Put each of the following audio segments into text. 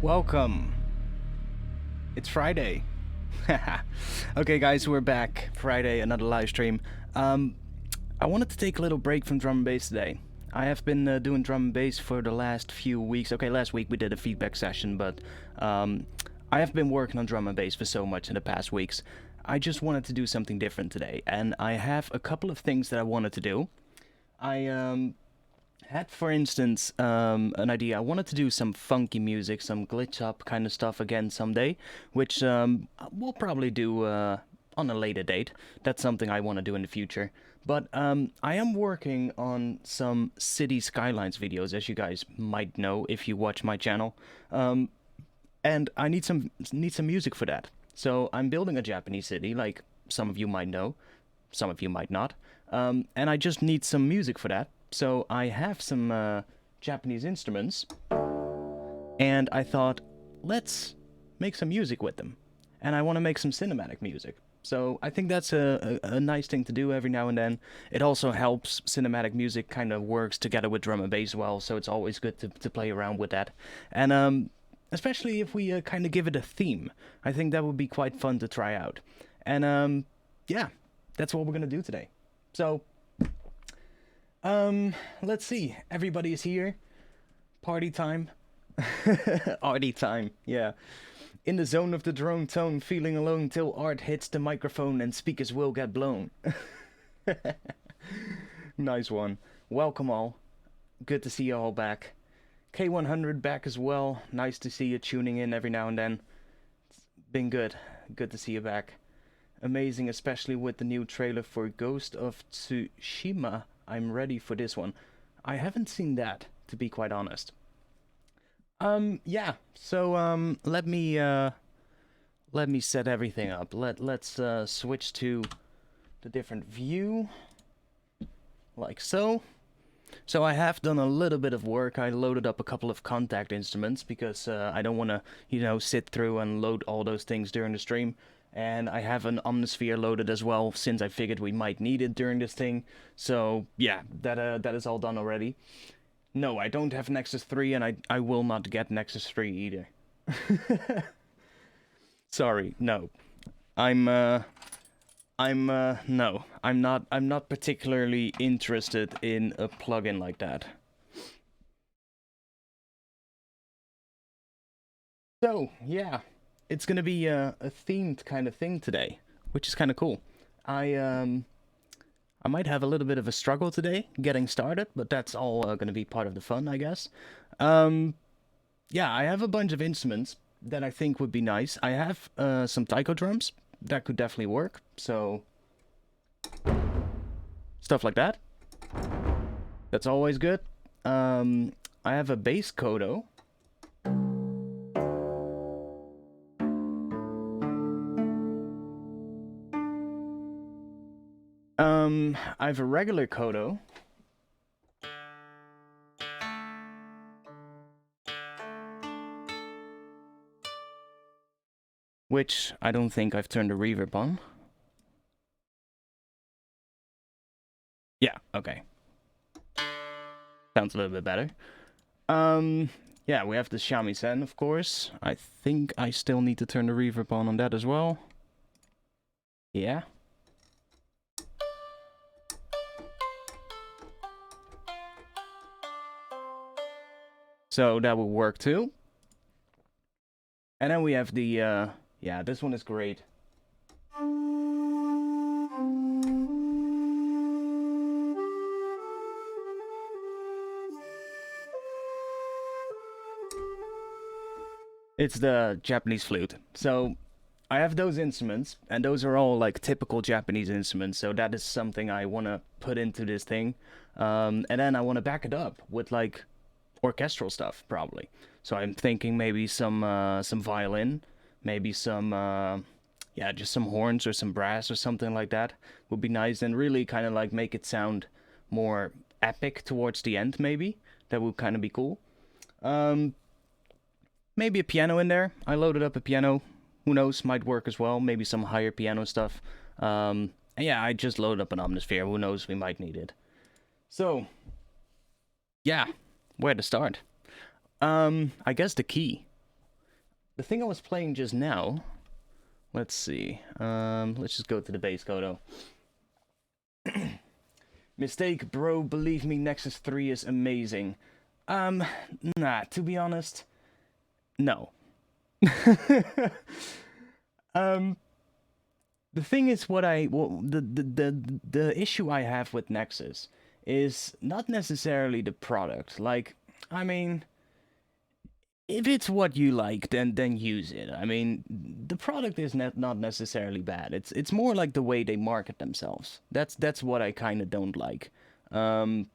Welcome. It's Friday. Okay, guys, we're back. Friday, another live stream. I wanted to take a little break from drum and bass today. I have been doing drum and bass for the last few weeks. Okay, last week we did a feedback session, but I have been working on drum and bass for so much in the past weeks. I just wanted to do something different today, and I have a couple of things that I wanted to do. I had, for instance, an idea. I wanted to do some funky music, some glitch up kind of stuff again someday, which we'll probably do on a later date. That's something I want to do in the future. But I am working on some city skylines videos, as you guys might know if you watch my channel, and I need some music for that. So I'm building a Japanese city, like some of you might know, some of you might not, and I just need some music for that. So I have some Japanese instruments, and I thought, let's make some music with them. And I want to make some cinematic music. So I think that's a nice thing to do every now and then. It also helps. Cinematic music kind of works together with drum and bass well, so it's always good to play around with that. And especially if we kind of give it a theme. I think that would be quite fun to try out. And yeah, that's what we're going to do today. So let's see. Everybody is here. Party time. Arty time, yeah. In the zone of the drone tone, feeling alone till art hits the microphone and speakers will get blown. Nice one. Welcome all. Good to see you all back. K100 back as well. Nice to see you tuning in every now and then. It's been good. Good to see you back. Amazing, especially with the new trailer for Ghost of Tsushima. I'm ready for this one. I haven't seen that, to be quite honest. Yeah. So let me set everything up. Let's switch to the different view, like so. So I have done a little bit of work. I loaded up a couple of contact instruments because I don't want to, sit through and load all those things during the stream. And I have an Omnisphere loaded as well, since I figured we might need it during this thing. So yeah, that is all done already. No, I don't have Nexus 3, and I will not get Nexus 3 either. Sorry, no. No, I'm not particularly interested in a plugin like that. So, yeah, it's gonna be a themed kind of thing today, which is kind of cool. I might have a little bit of a struggle today getting started, but that's all going to be part of the fun, I guess. Yeah, I have a bunch of instruments that I think would be nice. I have some taiko drums that could definitely work, so stuff like that. That's always good. I have a bass kodo. I have a regular kodo. Which I don't think I've turned the reverb on. Yeah, okay. Sounds a little bit better. Yeah, we have the shamisen, of course. I think I still need to turn the reverb on that as well. Yeah. So that will work too. And then we have the, yeah, this one is great. It's the Japanese flute. So I have those instruments, and those are all like typical Japanese instruments. So that is something I want to put into this thing. And then I want to back it up with like orchestral stuff, probably. So I'm thinking maybe some violin, maybe some yeah, just some horns or some brass or something like that would be nice, and really kind of like make it sound more epic towards the end. Maybe that would kind of be cool. Maybe a piano in there. I loaded up a piano. Who knows? Might work as well. Maybe some higher piano stuff. And yeah, I just loaded up an Omnisphere. Who knows? We might need it. So yeah, where to start? I guess the key. The thing I was playing just now, let's see. Let's just go to the bass kodo. Mistake, bro. Believe me, Nexus 3 is amazing. Um, nah. To be honest, no. um, the thing is, the issue I have with Nexus is not necessarily the product. Like, I mean, if it's what you like, then use it. I mean, the product is not necessarily bad. It's more like the way they market themselves. That's what I kind of don't like. Um,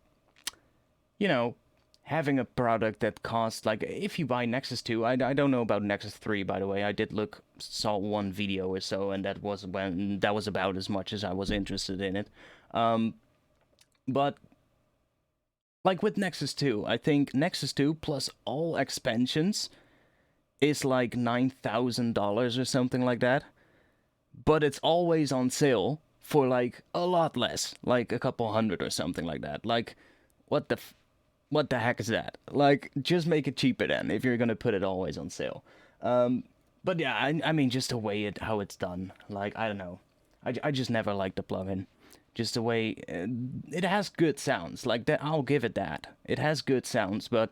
you know, having a product that costs like if you buy Nexus 2, I don't know about Nexus 3 by the way. I did saw one video or so, and that was about as much as I was interested in it. Um, but like with Nexus 2, I think Nexus 2 plus all expansions is like $9,000 or something like that. But it's always on sale for like a lot less, like a couple hundred or something like that. Like, what what the heck is that? Like, just make it cheaper then if you're gonna put it always on sale. Um, but yeah, I mean, just the way how it's done. Like, I don't know. I just never liked the plugin. Just the way it has good sounds. Like that, I'll give it that. It has good sounds, but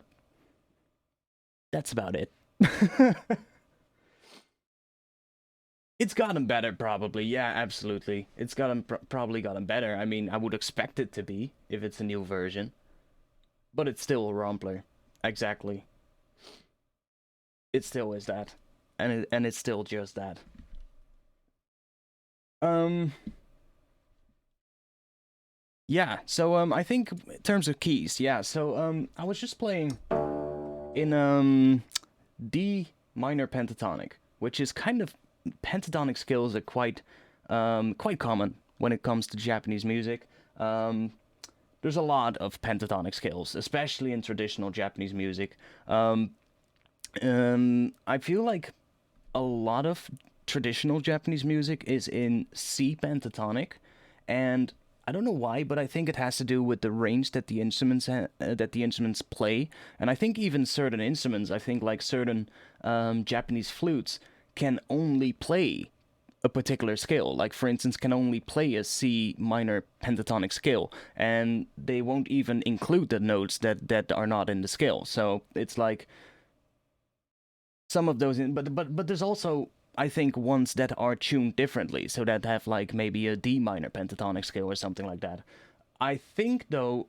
that's about it. It's gotten better, probably. Yeah, absolutely. It's probably gotten better. I mean, I would expect it to be if it's a new version, but it's still a Rompler. Exactly. It still is that, and it's still just that. Um, yeah. So I think in terms of keys, yeah. So I was just playing in D minor pentatonic, which is kind of pentatonic scales are quite common when it comes to Japanese music. Um, there's a lot of pentatonic scales, especially in traditional Japanese music. Um, I feel like a lot of traditional Japanese music is in C pentatonic, and I don't know why, but I think it has to do with the range that the instruments play, and I think even certain instruments, I think like certain Japanese flutes can only play a particular scale. Like for instance, can only play a C minor pentatonic scale, and they won't even include the notes that are not in the scale. So it's like some of those, but there's also I think ones that are tuned differently, so that have like maybe a D minor pentatonic scale or something like that. I think though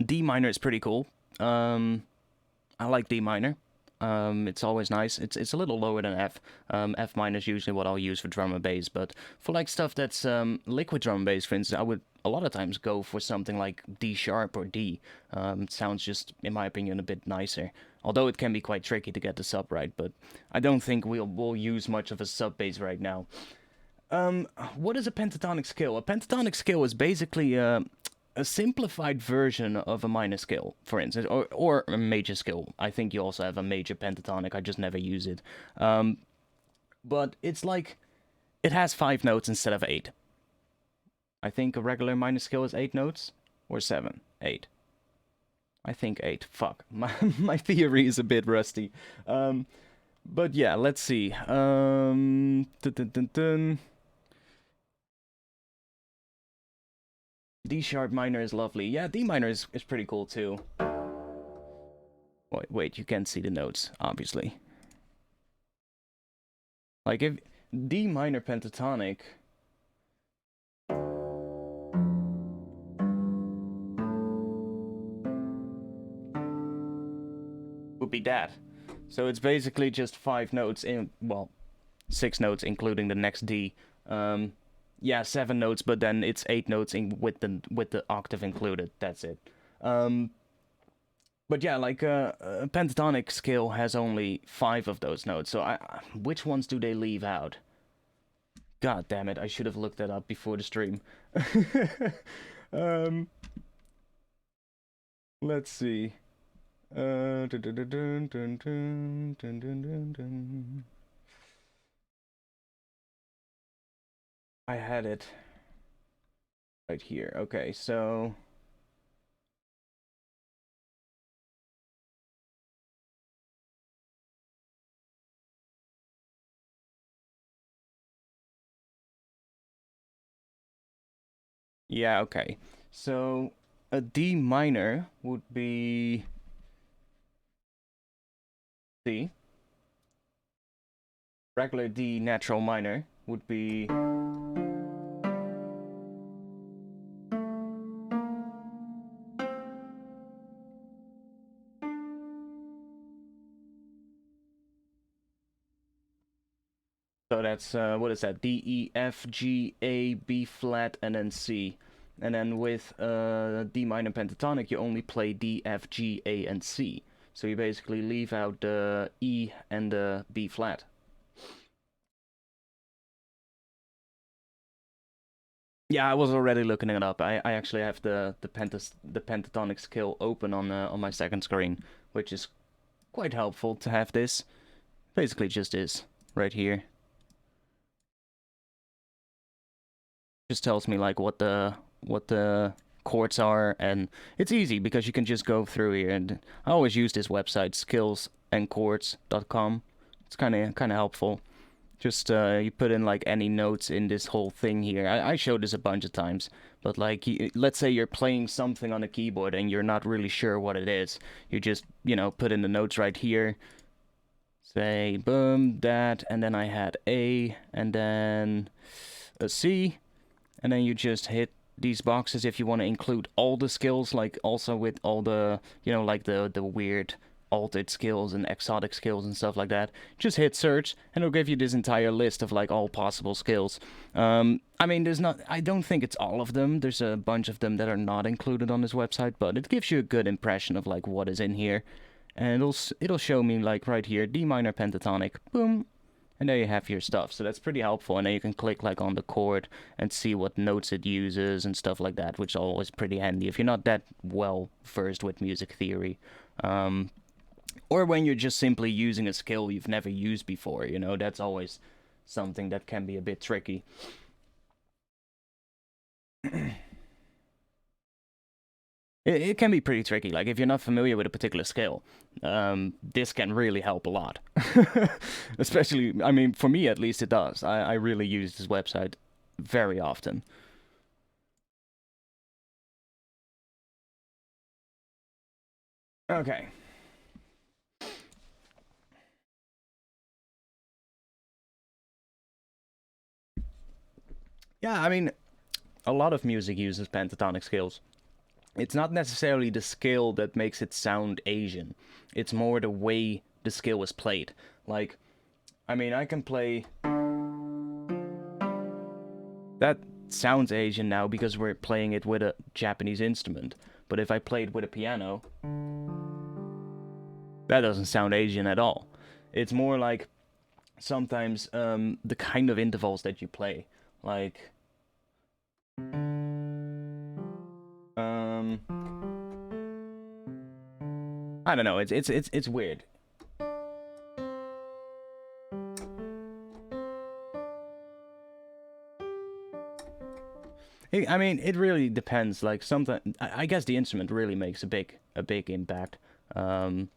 D minor is pretty cool. Um, I like D minor. It's always nice. It's a little lower than F. F minor is usually what I'll use for drum and bass, but for like stuff that's liquid drum and bass, for instance, I would a lot of times go for something like D sharp or D. It sounds just, in my opinion, a bit nicer. Although it can be quite tricky to get the sub right, but I don't think we'll use much of a sub bass right now. What is a pentatonic scale? A pentatonic scale is basically a simplified version of a minor scale, for instance, or a major scale. I think you also have a major pentatonic. I just never use it. But it's like it has 5 notes instead of 8. I think a regular minor scale is 8 notes or 7, 8. I think 8. Fuck, my theory is a bit rusty. But yeah, let's see. Dun, dun, dun, dun. D sharp minor is lovely. Yeah, D minor is pretty cool too. Wait, you can't see the notes, obviously. Like if D minor pentatonic would be that. So it's basically just 5 notes in, well, 6 notes including the next D. Yeah, 7 notes, but then it's 8 notes with the octave included. That's it. Um, but yeah, like a pentatonic scale has only 5 of those notes. So which ones do they leave out? God damn it! I should have looked that up before the stream. um, let's see. Dun, dun, dun, dun, dun, dun, dun, dun, dun, dun. I had it right here. Okay, so Yeah, okay. So a D minor would be C. Regular D natural minor would be. So that's what is that? D, E, F, G, A, B flat, and then C. And then with D minor pentatonic, you only play D, F, G, A, and C. So you basically leave out the E and the B flat. Yeah, I was already looking it up. I actually have the pentatonic scale open on my second screen, which is quite helpful to have this. Basically just this right here. Just tells me like what the chords are, and it's easy because you can just go through here, and I always use this website skillsandchords.com. It's kind of helpful. Just you put in like any notes in this whole thing here. I showed this a bunch of times, but like let's say you're playing something on a keyboard and you're not really sure what it is. You just, put in the notes right here. Say boom, that, and then I had A, and then a C, and then you just hit these boxes if you want to include all the skills, like also with all the, like the weird altered skills and exotic skills and stuff like that. Just hit search and it'll give you this entire list of like all possible skills. I mean, I don't think it's all of them. There's a bunch of them that are not included on this website, but it gives you a good impression of like what is in here. And it'll show me like right here, D minor pentatonic, boom, and there you have your stuff. So that's pretty helpful. And then you can click like on the chord and see what notes it uses and stuff like that, which is always pretty handy if you're not that well versed with music theory. Or when you're just simply using a skill you've never used before, that's always something that can be a bit tricky. It can be pretty tricky. Like if you're not familiar with a particular skill, this can really help a lot. Especially, I mean, for me at least, it does. I really use this website very often. Okay. Yeah, I mean, a lot of music uses pentatonic scales. It's not necessarily the scale that makes it sound Asian. It's more the way the scale is played. Like, I mean, I can play. That sounds Asian now because we're playing it with a Japanese instrument. But if I played with a piano, that doesn't sound Asian at all. It's more like sometimes the kind of intervals that you play. Like, um, I don't know. It's weird. I mean, it really depends. Like something, I guess the instrument really makes a big impact. Um,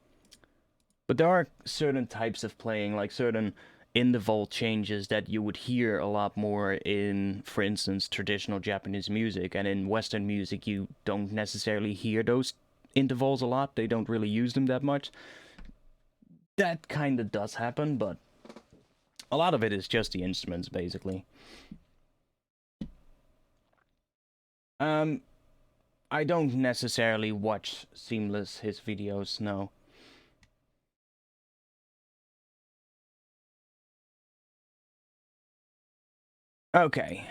but there are certain types of playing, like certain interval changes that you would hear a lot more in, for instance, traditional Japanese music, and in Western music you don't necessarily hear those intervals a lot. They don't really use them that much. That kind of does happen, but a lot of it is just the instruments, basically. Um, I don't necessarily watch Seamless his videos, no. Okay.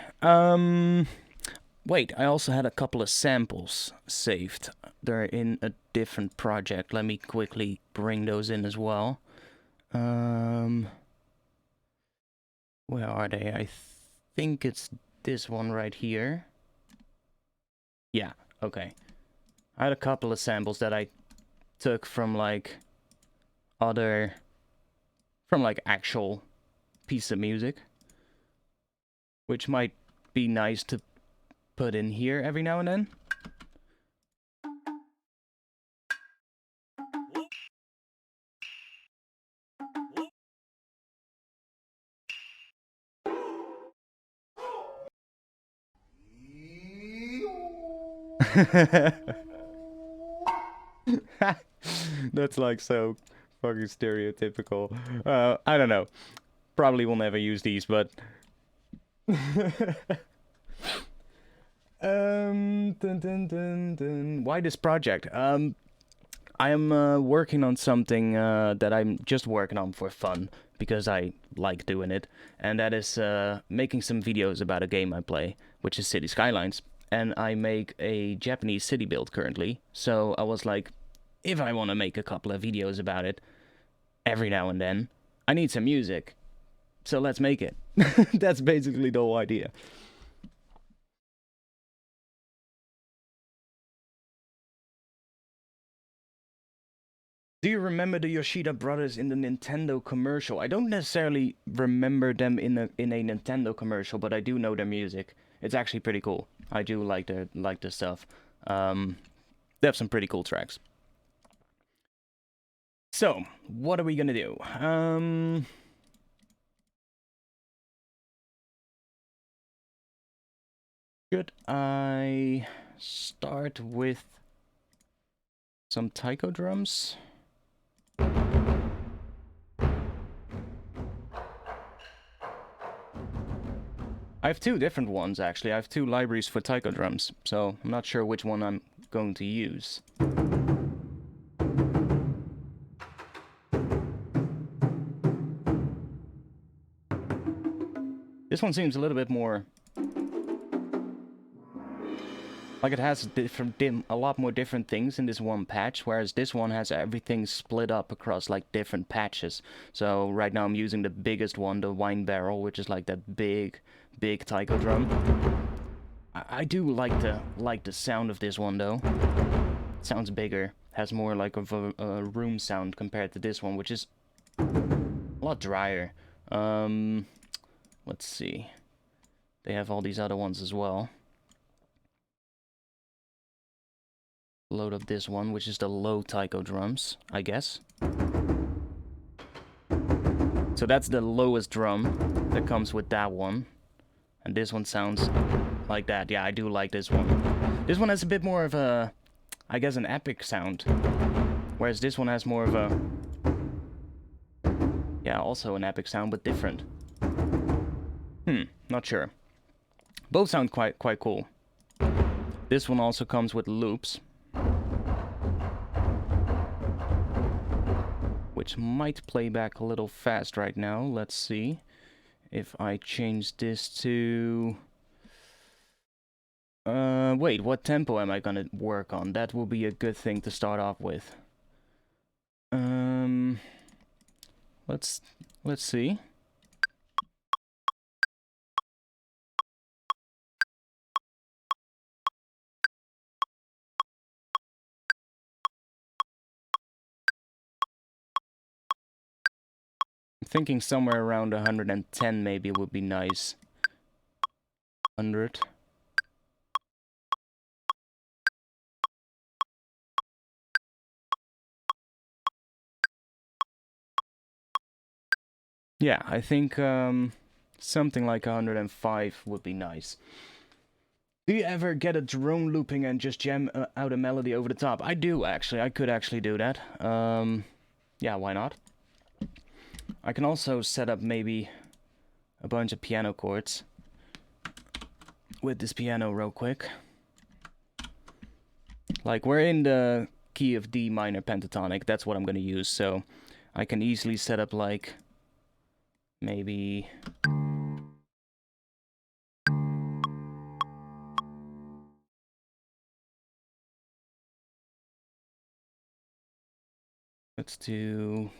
Wait, I also had a couple of samples saved. They're in a different project. Let me quickly bring those in as well. Um, where are they? I think it's this one right here. Yeah, okay. I had a couple of samples that I took from like other, from like actual piece of music, which might be nice to put in here every now and then. That's like so fucking stereotypical. I don't know. Probably will never use these, but dun, dun, dun, dun. Why this project? I am working on something that I'm just working on for fun because I like doing it, and that is making some videos about a game I play, which is City Skylines. And I make a Japanese city build currently, so I was like, if I want to make a couple of videos about it every now and then, I need some music, so let's make it. That's basically the whole idea. Do you remember the Yoshida brothers in the Nintendo commercial? I don't necessarily remember them in a Nintendo commercial, but I do know their music. It's actually pretty cool. I do like their stuff. They have some pretty cool tracks. So, what are we gonna do? Should I start with some taiko drums? I have two different ones, actually. I have two libraries for taiko drums, so I'm not sure which one I'm going to use. This one seems a little bit more... like it has a lot more different things in this one patch, whereas this one has everything split up across like different patches. So right now I'm using the biggest one, the wine barrel, which is like that big taiko drum. I do like the sound of this one though. It sounds bigger, has more like of a room sound compared to this one, which is a lot drier. Let's see. They have all these other ones as well. Load up this one, which is the low taiko drums, I guess. So that's the lowest drum that comes with that one. And this one sounds like that. Yeah, I do like this one. This one has a bit more of a, I guess, an epic sound. Whereas this one has more of a, yeah, also an epic sound, but different. Not sure. Both sound quite cool. This one also comes with loops, which might play back a little fast right now. Let's see if I change this to... wait, what tempo am I gonna work on? That will be a good thing to start off with. Let's see. I'm thinking somewhere around 110 maybe would be nice. 100. Yeah, I think something like 105 would be nice. Do you ever get a drone looping and just jam out a melody over the top? I do, actually. I could actually do that. Yeah, why not? I can also set up maybe a bunch of piano chords with this piano real quick. Like, we're in the key of D minor pentatonic. That's what I'm gonna use, so I can easily set up, like, maybe... let's do...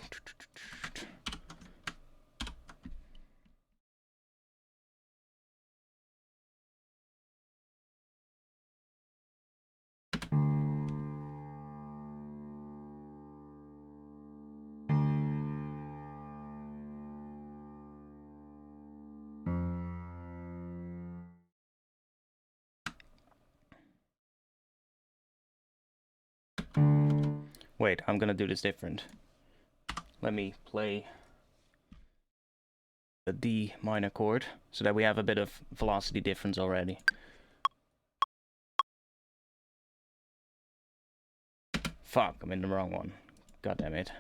Wait, I'm gonna do this different. Let me play the D minor chord so that we have a bit of velocity difference already. Fuck, I'm in the wrong one. God damn it.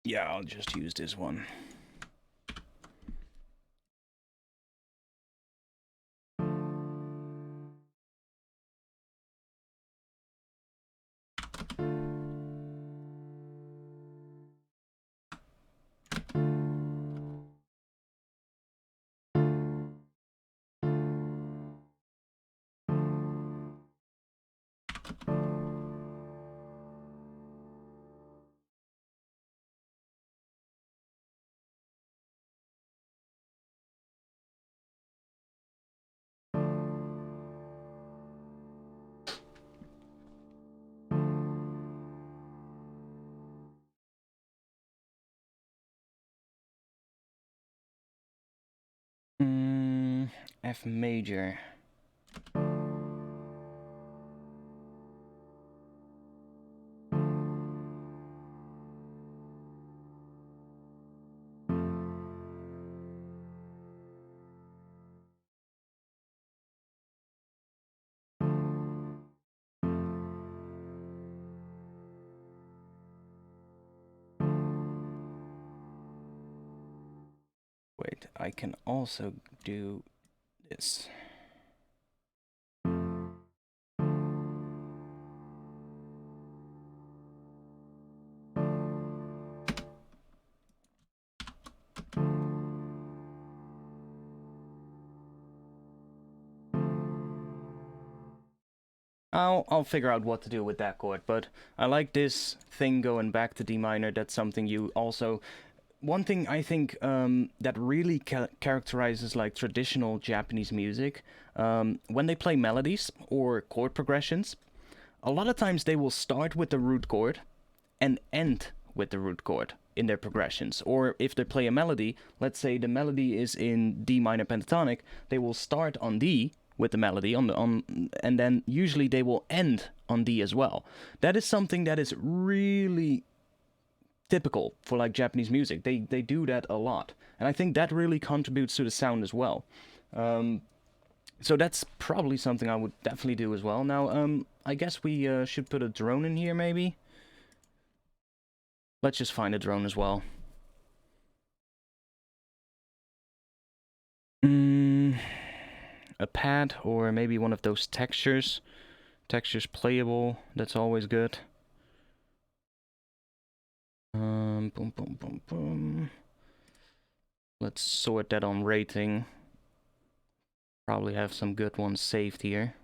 Yeah, I'll just use this one. F major. Wait, I can also do this. I'll figure out what to do with that chord, but I like this thing going back to D minor. That's something you also... One thing I think that really characterizes like traditional Japanese music, when they play melodies or chord progressions, a lot of times they will start with the root chord and end with the root chord in their progressions. Or if they play a melody, let's say the melody is in D minor pentatonic, they will start on D with the melody and then usually they will end on D as well. That is something that is really typical for like Japanese music. They do that a lot, and I think that really contributes to the sound as well. So that's probably something I would definitely do as well. Now, I guess we should put a drone in here, maybe. Let's just find a drone as well. A pad, or maybe one of those textures. Textures playable, that's always good. Boom, boom, boom, boom. Let's sort that on rating. Probably have some good ones saved here.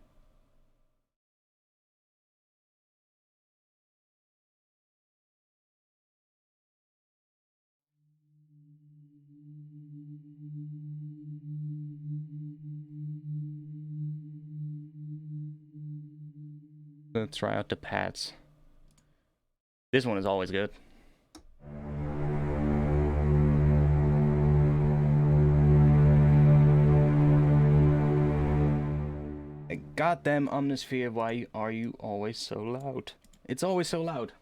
Let's try out the pads. This one is always good. Goddamn Omnisphere, why are you always so loud? It's always so loud.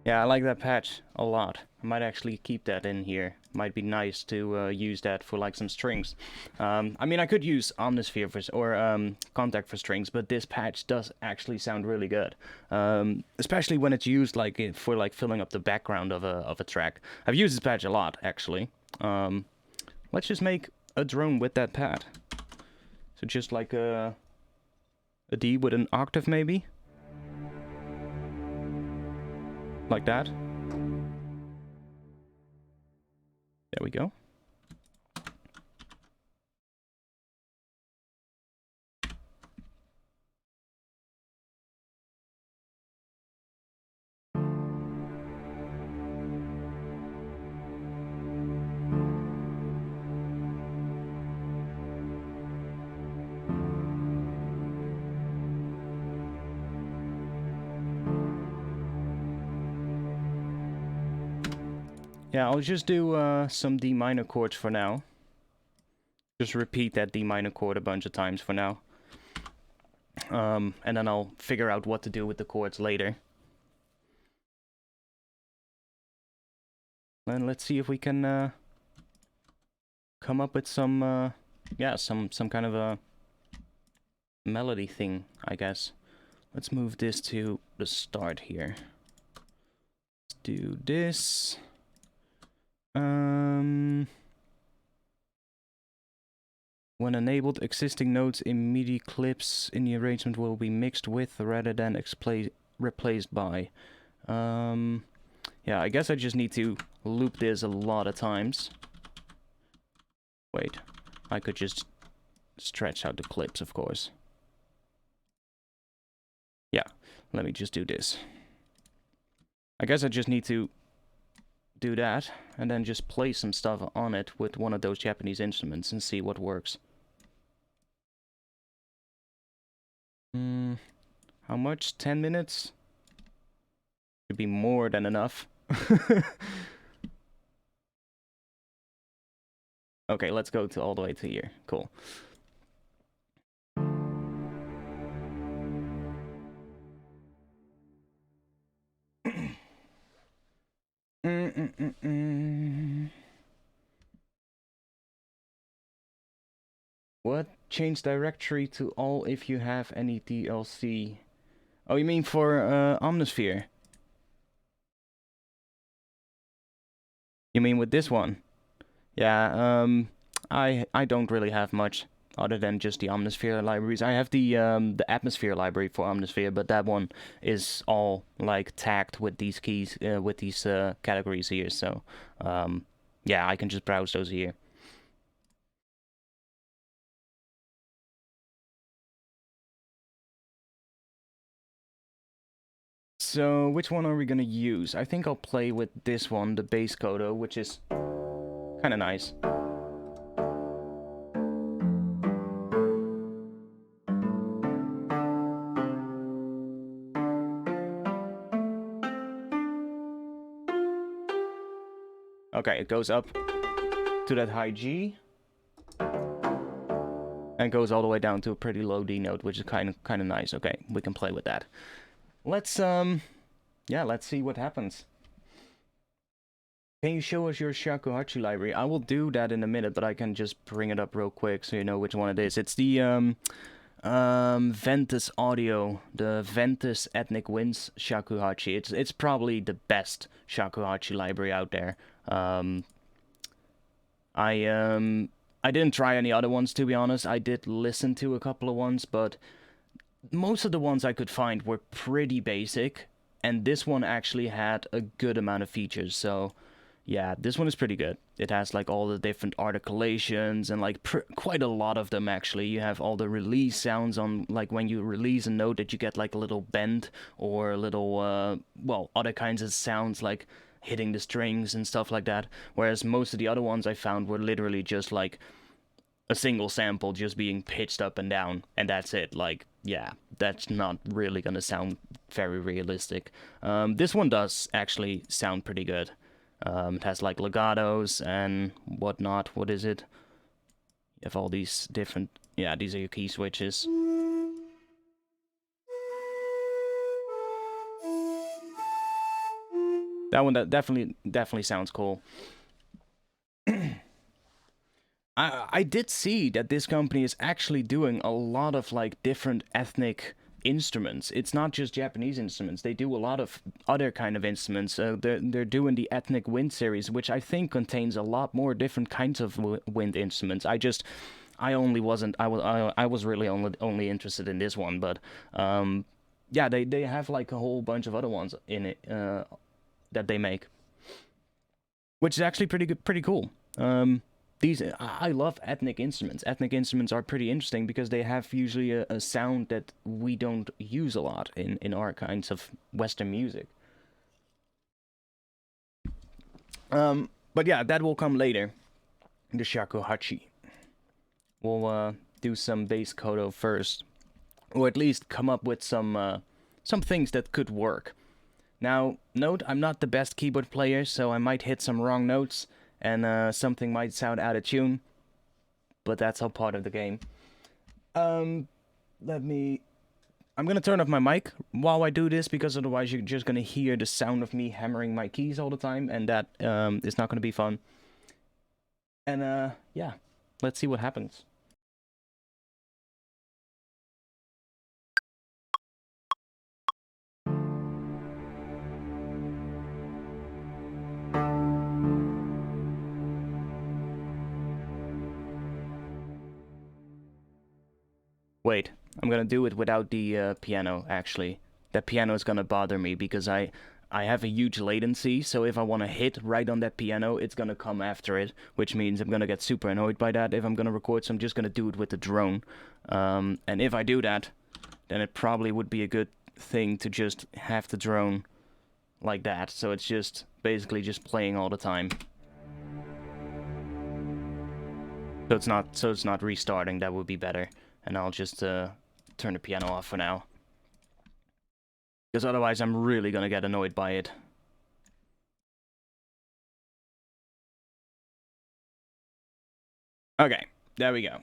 Yeah, I like that patch a lot. I might actually keep that in here. might be nice to use that for like some strings. I mean, I could use Omnisphere or Contact for strings, but this patch does actually sound really good, especially when it's used like for like filling up the background of a track. I've used this patch a lot actually. Let's just make a drone with that pad. So just like a D with an octave maybe, like that. There we go. Yeah, I'll just do some D minor chords for now. Just repeat that D minor chord a bunch of times for now. And then I'll figure out what to do with the chords later. And let's see if we can come up with some, yeah, some kind of a melody thing, I guess. Let's move this to the start here. Let's do this. When enabled, existing notes in MIDI clips in the arrangement will be mixed with rather than replaced by. Yeah, I guess I just need to loop this a lot of times. Wait, I could just stretch out the clips, of course. Yeah, let me just do this. I guess I just need to do that, and then just play some stuff on it with one of those Japanese instruments and see what works. How much? 10 minutes? Should be more than enough. Okay, let's go to all the way to here. Cool. What? Change directory to all if you have any DLC. Oh, you mean for Omnisphere? You mean with this one? Yeah, I don't really have much other than just the Omnisphere libraries. I have the Atmosphere library for Omnisphere, but that one is all like tagged with these keys, with these categories here. So, yeah, I can just browse those here. So, which one are we gonna use? I think I'll play with this one, the bass kodo, which is kind of nice. Okay, it goes up to that high G, and goes all the way down to a pretty low D note, which is kind of nice. Okay, we can play with that. Let's yeah, let's see what happens. Can you show us your shakuhachi library? I will do that in a minute, but I can just bring it up real quick so you know which one it is. It's the Ventus Audio, the Ventus Ethnic Winds shakuhachi. It's probably the best shakuhachi library out there. I didn't try any other ones, to be honest. I did listen to a couple of ones, but most of the ones I could find were pretty basic, and this one actually had a good amount of features, so yeah, this one is pretty good. It has like all the different articulations and like quite a lot of them actually. You have all the release sounds on, like when you release a note that you get like a little bend or a little, well, other kinds of sounds like hitting the strings and stuff like that. Whereas most of the other ones I found were literally just like a single sample just being pitched up and down, and that's it. Like, yeah, that's not really gonna sound very realistic. This one does actually sound pretty good. It has like legatos and whatnot. What is it? You have all these different... Yeah, these are your key switches. That one that definitely sounds cool. I did see that this company is actually doing a lot of like different ethnic instruments. It's not just Japanese instruments. They do a lot of other kind of instruments. They're doing the Ethnic Wind series, which I think contains a lot more different kinds of wind instruments. I only wasn't. I was really only interested in this one, but yeah, they have like a whole bunch of other ones in it that they make, which is actually pretty good, pretty cool. These I love ethnic instruments. Ethnic instruments are pretty interesting because they have usually a sound that we don't use a lot in our kinds of Western music. But yeah, that will come later. The shakuhachi. We'll do some bass kodo first, or at least come up with some things that could work. Now, note I'm not the best keyboard player, so I might hit some wrong notes, and something might sound out of tune, but that's all part of the game. Let me... I'm gonna turn off my mic while I do this, because otherwise you're just gonna hear the sound of me hammering my keys all the time, and that is not gonna be fun. And yeah, let's see what happens. Wait, I'm gonna do it without the piano, actually. That piano is gonna bother me because I have a huge latency, so if I want to hit right on that piano, it's gonna come after it, which means I'm gonna get super annoyed by that if I'm gonna record, so I'm just gonna do it with the drone. And if I do that, then it probably would be a good thing to just have the drone like that, so it's just basically just playing all the time. So it's not restarting, that would be better. And I'll just turn the piano off for now. Because otherwise I'm really gonna get annoyed by it. Okay, there we go.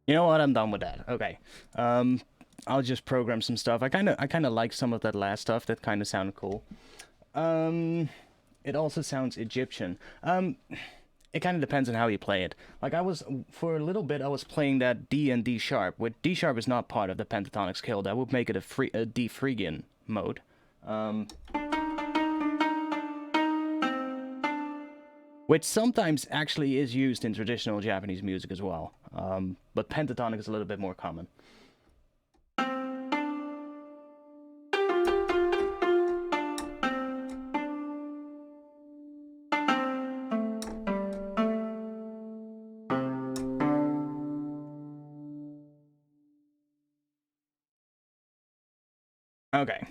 You know what? I'm done with that. Okay. I'll just program some stuff. I kind of like some of that last stuff. That kind of sounded cool. It also sounds Egyptian. it kind of depends on how you play it. Like for a little bit, I was playing that D and D sharp, which D sharp is not part of the pentatonic scale. That would make it a D Phrygian mode. Which sometimes actually is used in traditional Japanese music as well. But pentatonic is a little bit more common. Okay.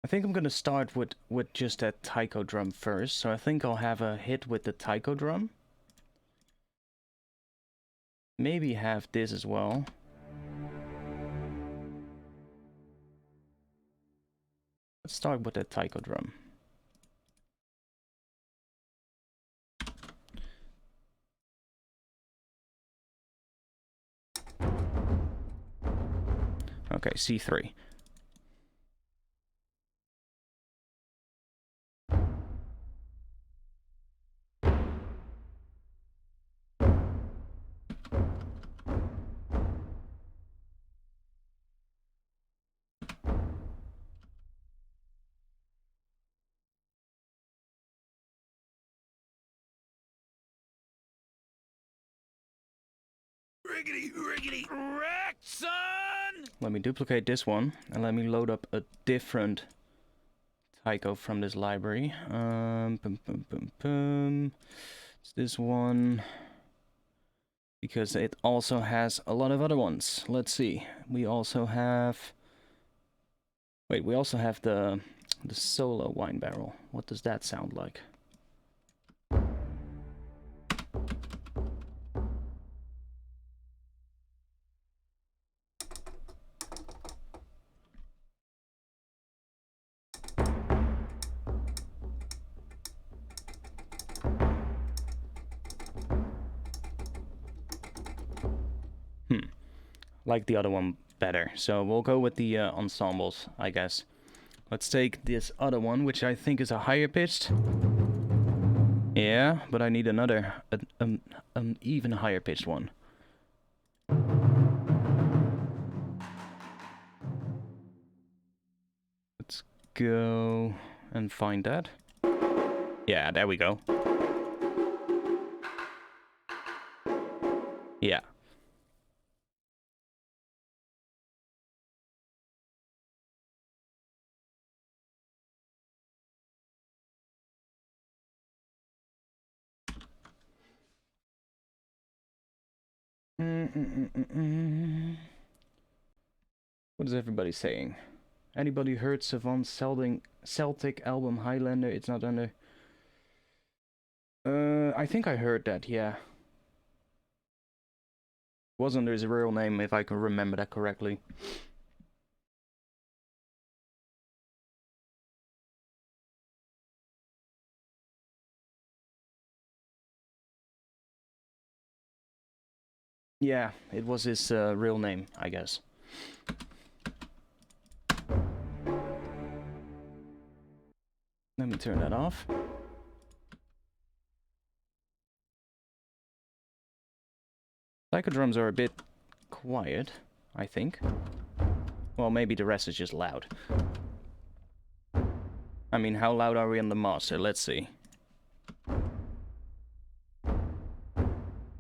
I think I'm gonna start with just that taiko drum first. So I think I'll have a hit with the taiko drum. Maybe have this as well. Let's start with that taiko drum. Okay, C3. Riggedy wrecked, son! Let me duplicate this one and let me load up a different taiko from this library. It's this one because it also has a lot of other ones. Let's see. We also have. Wait, we also have the solo wine barrel. What does that sound like? Like the other one better. So we'll go with the ensembles, I guess. Let's take this other one, which I think is a higher pitched. Yeah, but I need another, an even higher pitched one. Let's go and find that. Yeah, there we go. Yeah. What is everybody saying? Anybody heard Savant's Celtic album Highlander? It's not under... I think I heard that, yeah. Was under his real name, if I can remember that correctly. Yeah, it was his real name, I guess. Let me turn that off. Taiko drums are a bit quiet, I think. Well, maybe the rest is just loud. I mean, how loud are we on the master? Let's see.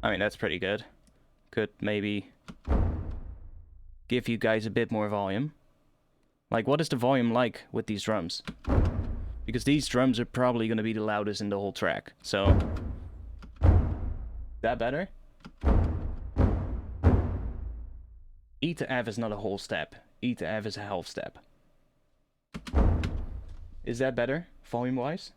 I mean, that's pretty good. Could maybe give you guys a bit more volume. Like, what is the volume like with these drums? Because these drums are probably going to be the loudest in the whole track. So, that better? E to F is not a whole step. E to F is a half step. Is that better, volume-wise?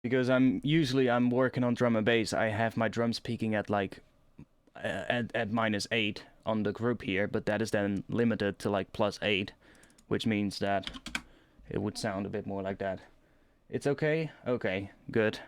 Because I'm working on drum and bass. I have my drums peaking at like at -8 on the group here, but that is then limited to like +8, which means that it would sound a bit more like that. It's okay? Okay, good.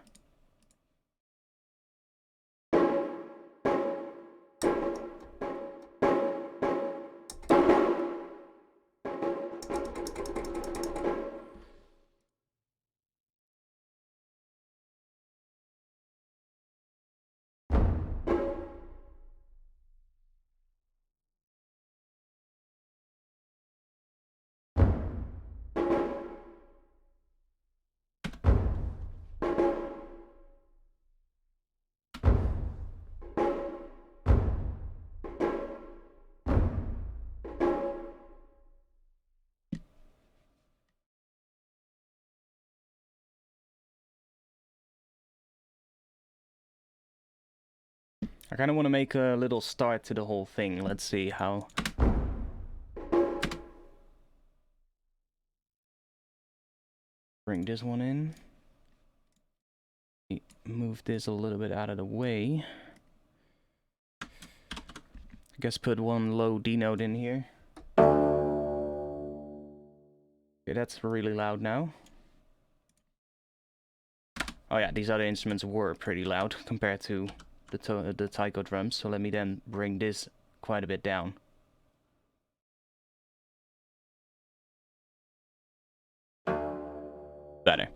I kind of want to make a little start to the whole thing. Let's see how... Bring this one in. Move this a little bit out of the way. I guess put one low D note in here. Okay, that's really loud now. Oh yeah, these other instruments were pretty loud compared to the taiko drums, so let me then bring this quite a bit down. Better.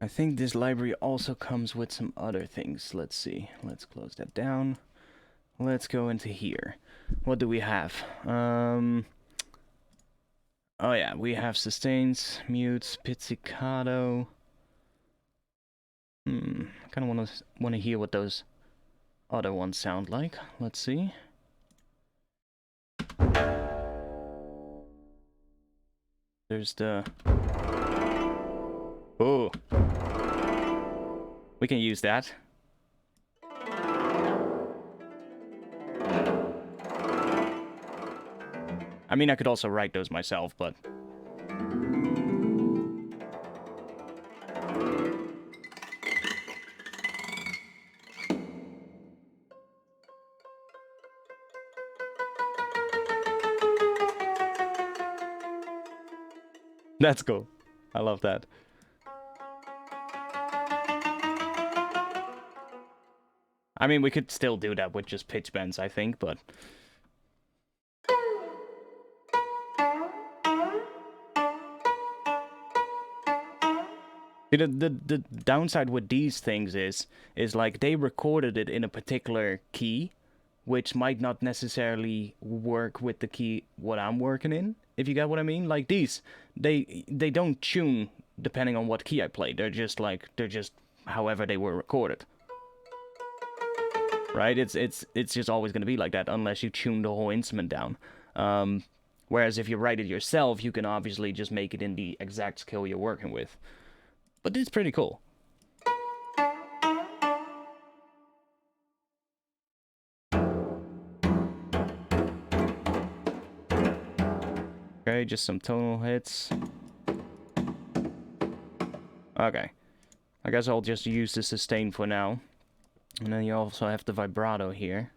I think this library also comes with some other things. Let's see. Let's close that down. Let's go into here. What do we have? Oh yeah, we have sustains, mutes, pizzicato. I kind of want to hear what those other ones sound like. Let's see. There's the... Oh! We can use that. I mean, I could also write those myself, but... That's cool. I love that. I mean, we could still do that with just pitch bends, I think, but... See, the downside with these things is like they recorded it in a particular key, which might not necessarily work with the key what I'm working in, if you get what I mean. Like these, they don't tune depending on what key I play. They're just however they were recorded. Right? It's just always going to be like that unless you tune the whole instrument down. Whereas if you write it yourself, you can obviously just make it in the exact scale you're working with. But it's pretty cool. Okay, just some tonal hits. Okay. I guess I'll just use the sustain for now. And then you also have the vibrato here,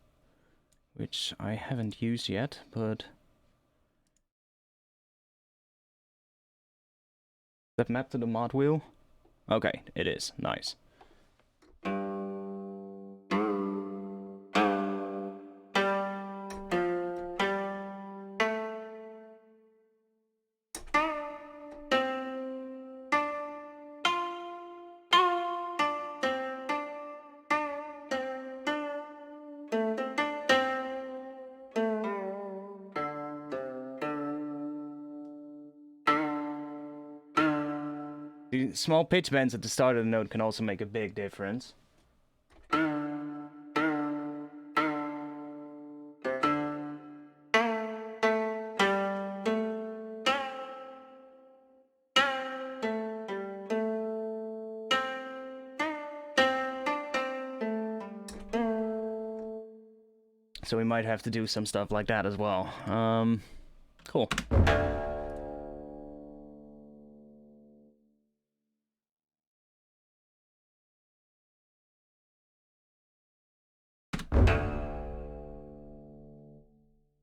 which I haven't used yet, but... Is that mapped to the mod wheel? Okay, it is. Nice. The small pitch bends at the start of the note can also make a big difference. So we might have to do some stuff like that as well. Cool.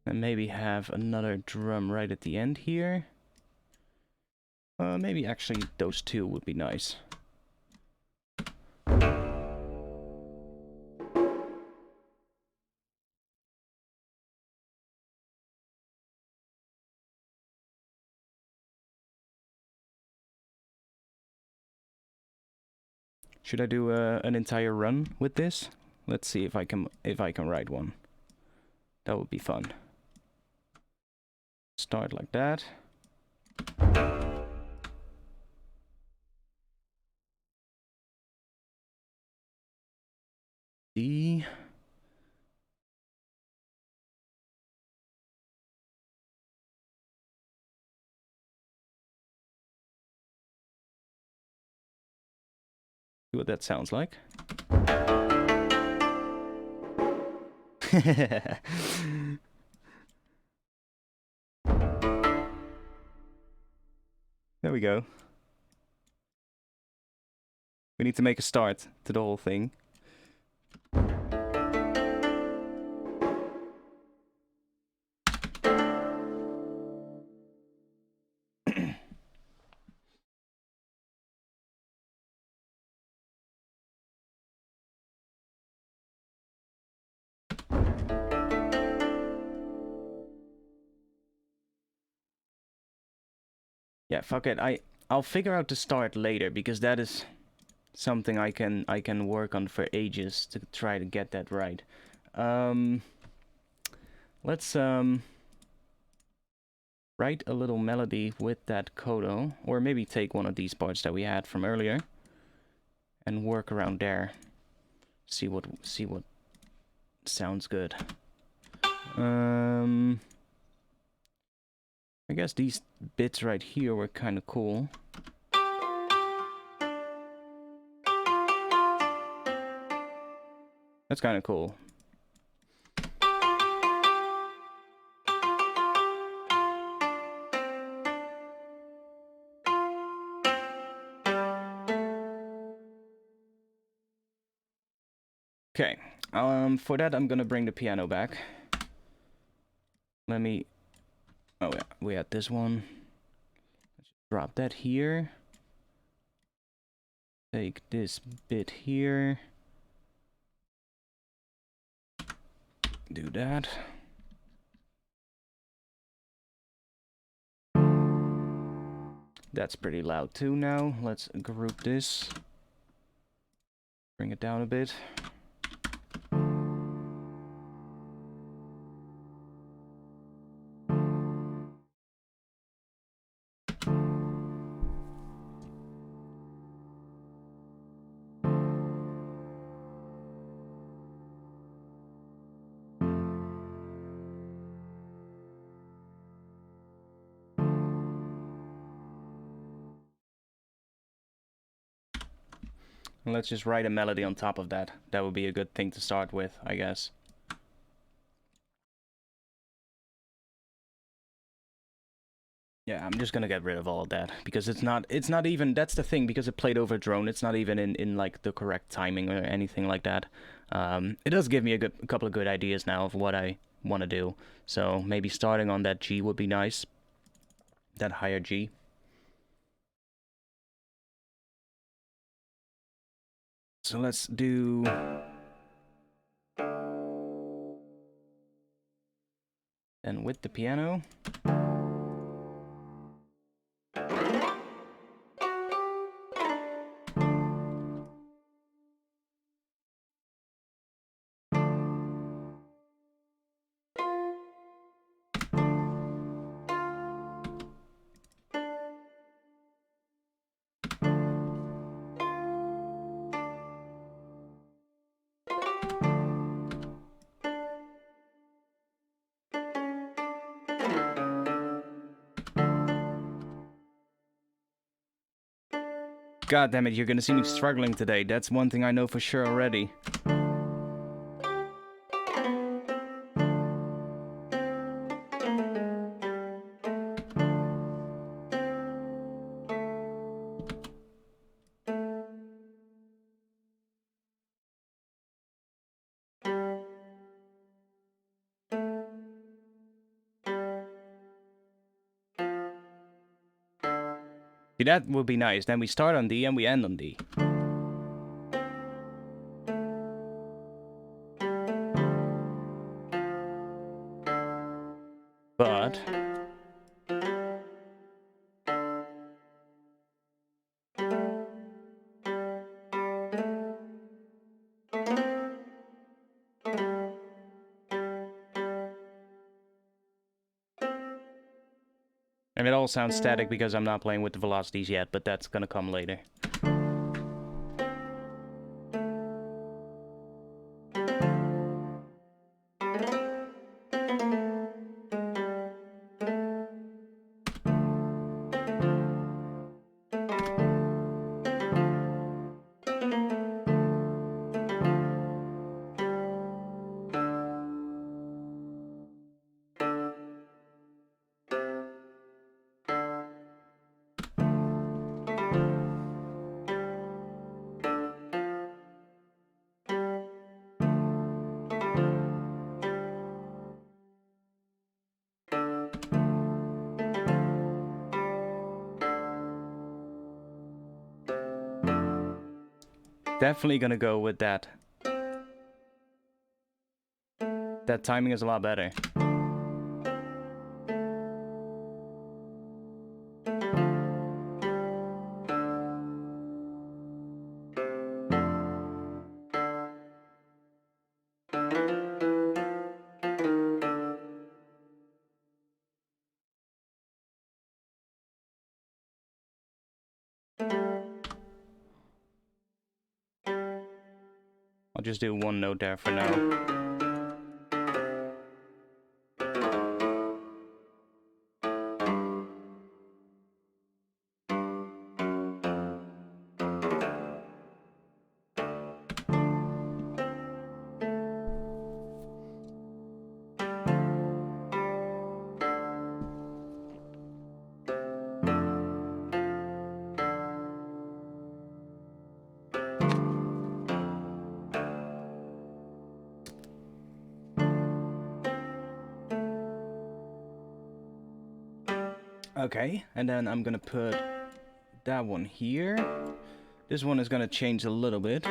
And maybe have another drum right at the end here. Maybe actually those two would be nice. Should I do an entire run with this? Let's see if I can write one. That would be fun. Start like that. D. See what that sounds like. There we go. We need to make a start to the whole thing. Yeah, fuck it. I'll figure out the start later because that is something I can work on for ages to try to get that right. Let's write a little melody with that kodo, or maybe take one of these parts that we had from earlier and work around there. See what sounds good. I guess these bits right here were kind of cool. That's kind of cool. Okay, for that I'm gonna bring the piano back. Let me... Oh yeah, we had this one. Let's drop that here. Take this bit here. Do that. That's pretty loud too now. Let's group this. Bring it down a bit. And let's just write a melody on top of that. That would be a good thing to start with, I guess. Yeah, I'm just gonna get rid of all of that because it's not even, that's the thing, because it played over drone, it's not even in like the correct timing or anything like that. It does give me a couple of good ideas now of what I want to do. So maybe starting on that G would be nice. That higher G. So let's do... And with the piano. God damn it, you're gonna see me struggling today. That's one thing I know for sure already. See, that would be nice. Then we start on D and we end on D. But... And it all sounds static because I'm not playing with the velocities yet, but that's gonna come later. Definitely gonna go with that. That timing is a lot better. I'll just do one note there for now. Okay, and then I'm gonna put that one here. This one is gonna change a little bit.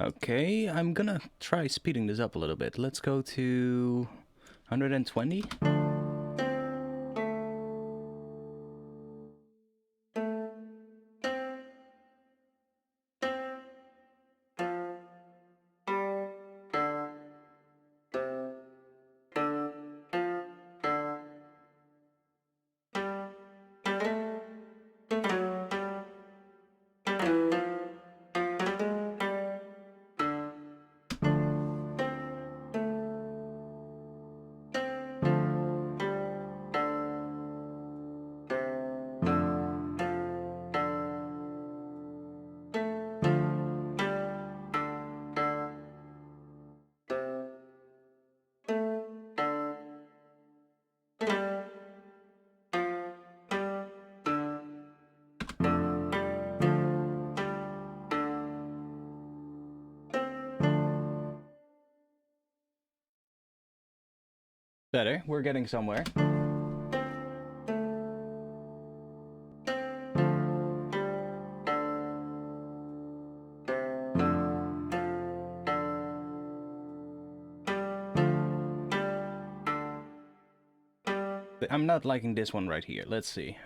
Okay, I'm gonna try speeding this up a little bit. Let's go to 120. Better, we're getting somewhere. But I'm not liking this one right here. Let's see.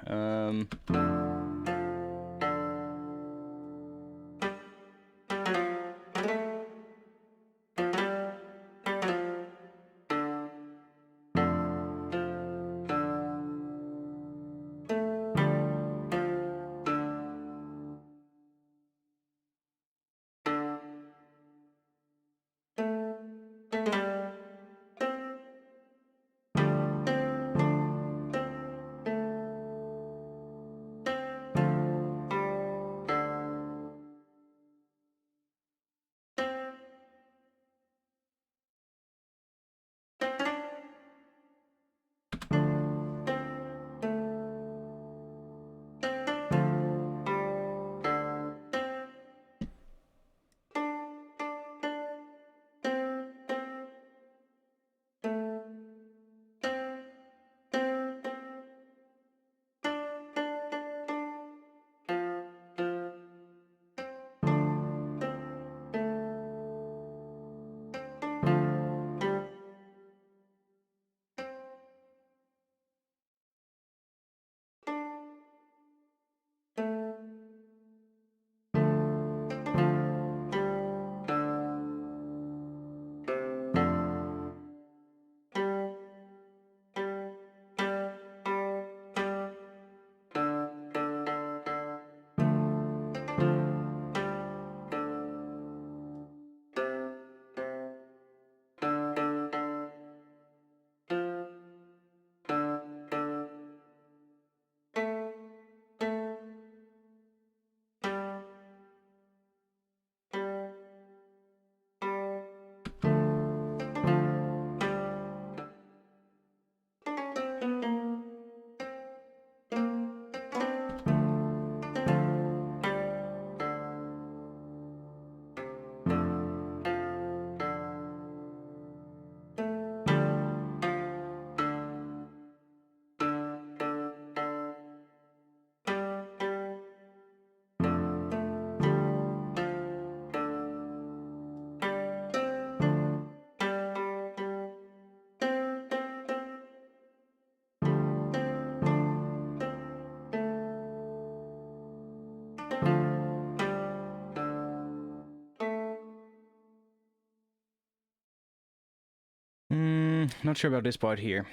Not sure about this part here.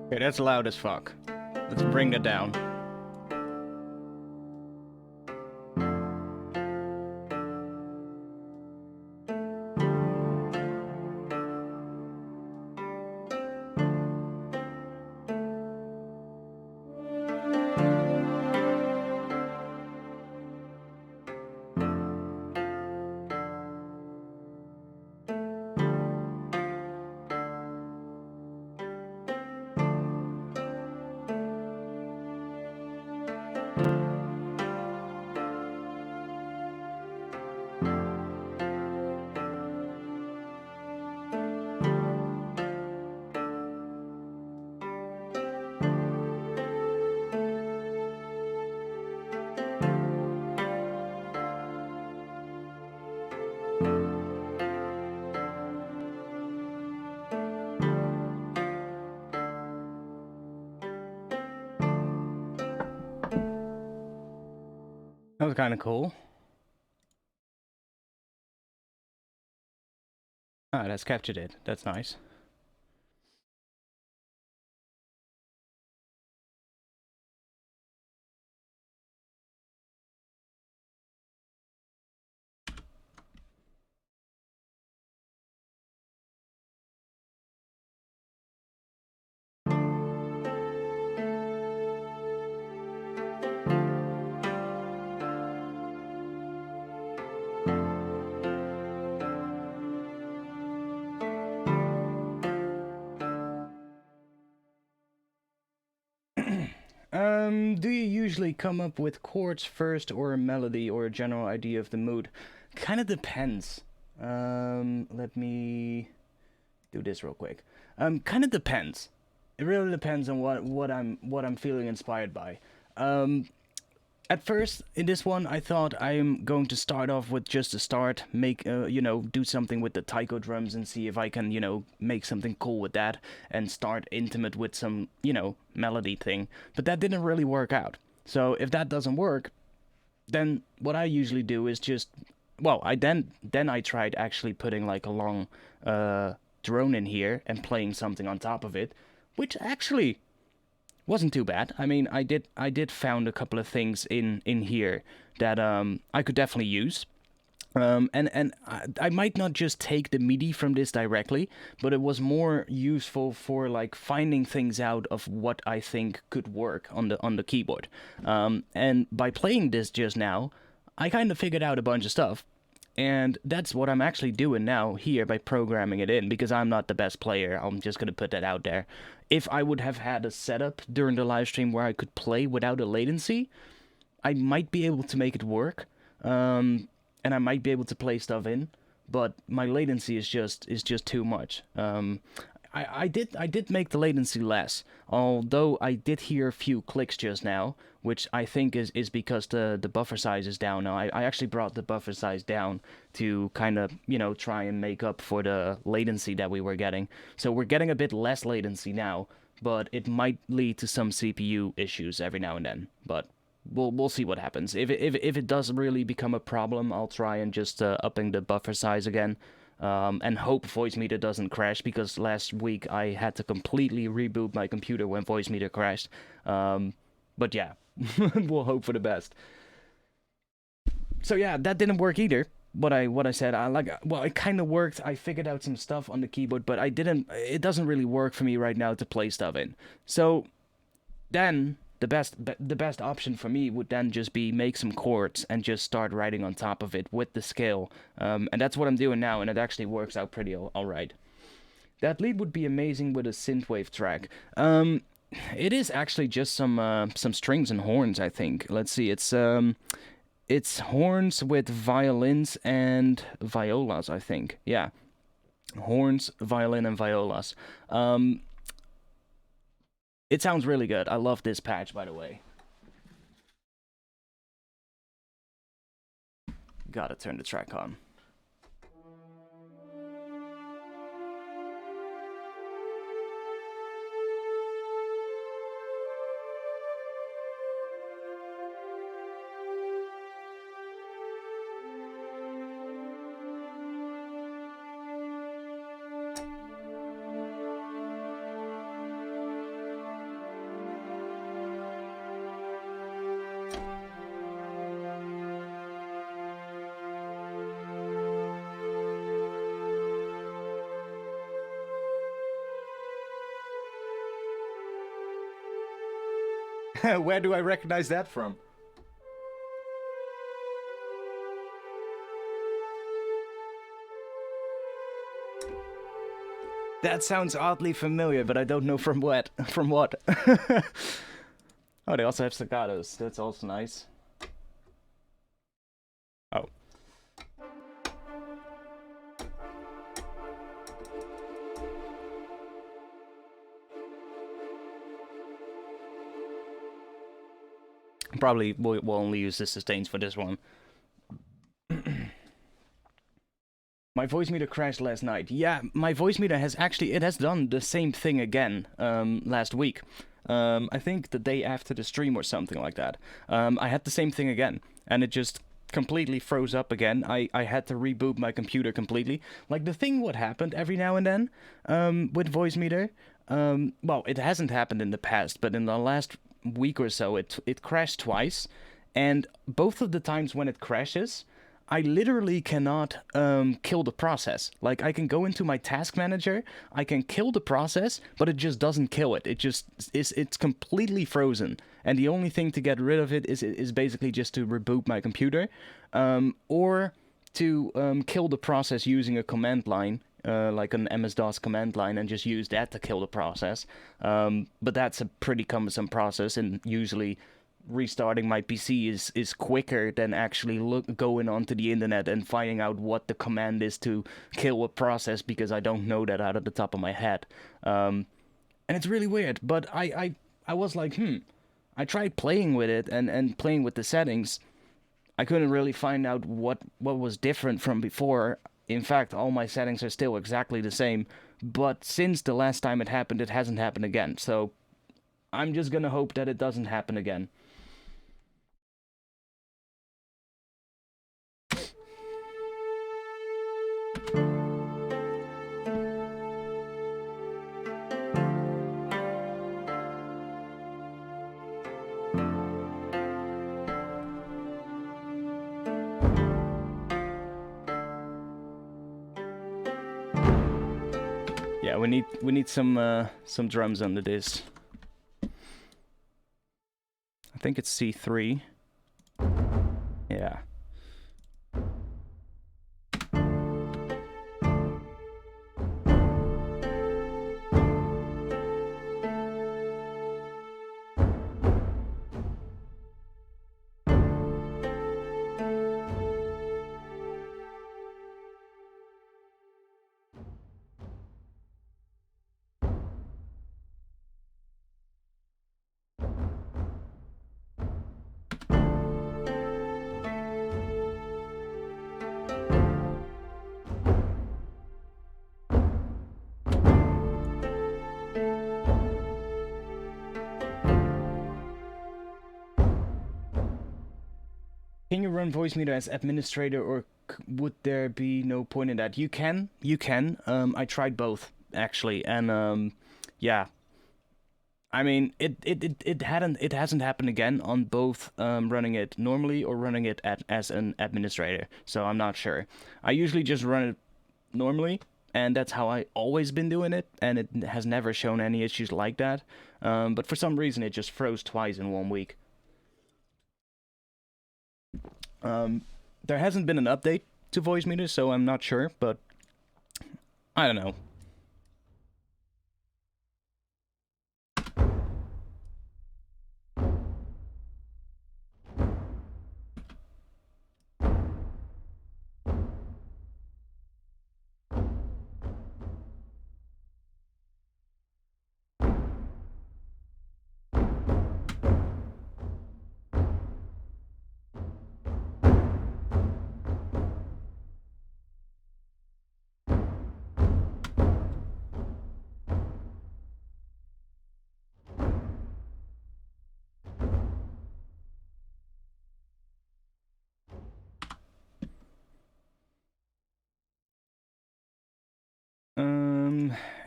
Okay, that's loud as fuck. Let's bring that down. That was kind of cool. Ah, that's captured it. That's nice. Do you usually come up with chords first or a melody or a general idea of the mood? Kind of depends. Let me do this real quick. Kind of depends. It really depends on what I'm feeling inspired by. At first, in this one, I thought I'm going to start off with just a start, make, do something with the taiko drums and see if I can, make something cool with that and start intimate with some, melody thing. But that didn't really work out. So if that doesn't work, then what I usually do is just, well, then I tried actually putting like a long drone in here and playing something on top of it, which actually wasn't too bad. I mean, I did found a couple of things in here that I could definitely use. I might not just take the MIDI from this directly, but it was more useful for like finding things out of what I think could work on the keyboard. And by playing this just now, I kind of figured out a bunch of stuff. And that's what I'm actually doing now here by programming it in, because I'm not the best player. I'm just going to put that out there. If I would have had a setup during the live stream where I could play without a latency, I might be able to make it work. And I might be able to play stuff in, but my latency is just too much. I did make the latency less, although I did hear a few clicks just now, which I think is because the buffer size is down now. I actually brought the buffer size down to kind of, try and make up for the latency that we were getting. So we're getting a bit less latency now, but it might lead to some CPU issues every now and then. But we'll see what happens. If it does really become a problem, I'll try and just upping the buffer size again. And hope Voicemeeter doesn't crash, because last week I had to completely reboot my computer when Voicemeeter crashed. But yeah, we'll hope for the best. So yeah, that didn't work either. What I said, it kind of worked. I figured out some stuff on the keyboard, but it doesn't really work for me right now to play stuff in. So then the best option for me would then just be make some chords and just start writing on top of it with the scale. And that's what I'm doing now, and it actually works out pretty alright. That lead would be amazing with a synthwave track. It is actually just some strings and horns, I think. Let's see, it's It's horns with violins and violas, I think. Yeah. Horns, violin, and violas. It sounds really good. I love this patch, by the way. Gotta turn the track on. Where do I recognize that from? That sounds oddly familiar, but I don't know from what. From what? Oh, they also have staccatos. That's also nice. Oh. Probably will only use the sustains for this one. My voice meter crashed last night. Yeah, my voice meter has actually, it has done the same thing again last week. I think the day after the stream or something like that. I had the same thing again, and it just completely froze up again. I had to reboot my computer completely. Like, the thing what happened every now and then with voice meter, well, it hasn't happened in the past, but in the last week or so, it crashed twice, and both of the times when it crashes, I literally cannot kill the process. Like, I can go into my task manager, I can kill the process, but it just doesn't kill it. It just it's completely frozen. And the only thing to get rid of it is basically just to reboot my computer, or to kill the process using a command line, like an MS-DOS command line, and just use that to kill the process. But that's a pretty cumbersome process, and usually restarting my PC is quicker than actually going onto the internet and finding out what the command is to kill a process, because I don't know that out of the top of my head. And it's really weird, but I was like, I tried playing with it and playing with the settings. I couldn't really find out what was different from before. In fact, all my settings are still exactly the same, but since the last time it happened, it hasn't happened again. So I'm just gonna hope that it doesn't happen again. Yeah, we need some drums under this. I think it's C3. Yeah. Can you run voice meter as administrator, or would there be no point in that? You can. I tried both actually, and yeah. I mean, it hasn't happened again on both running it normally or running it as an administrator. So I'm not sure. I usually just run it normally, and that's how I always been doing it, and it has never shown any issues like that. But for some reason, it just froze twice in 1 week. There hasn't been an update to voice meters, so I'm not sure, but I don't know.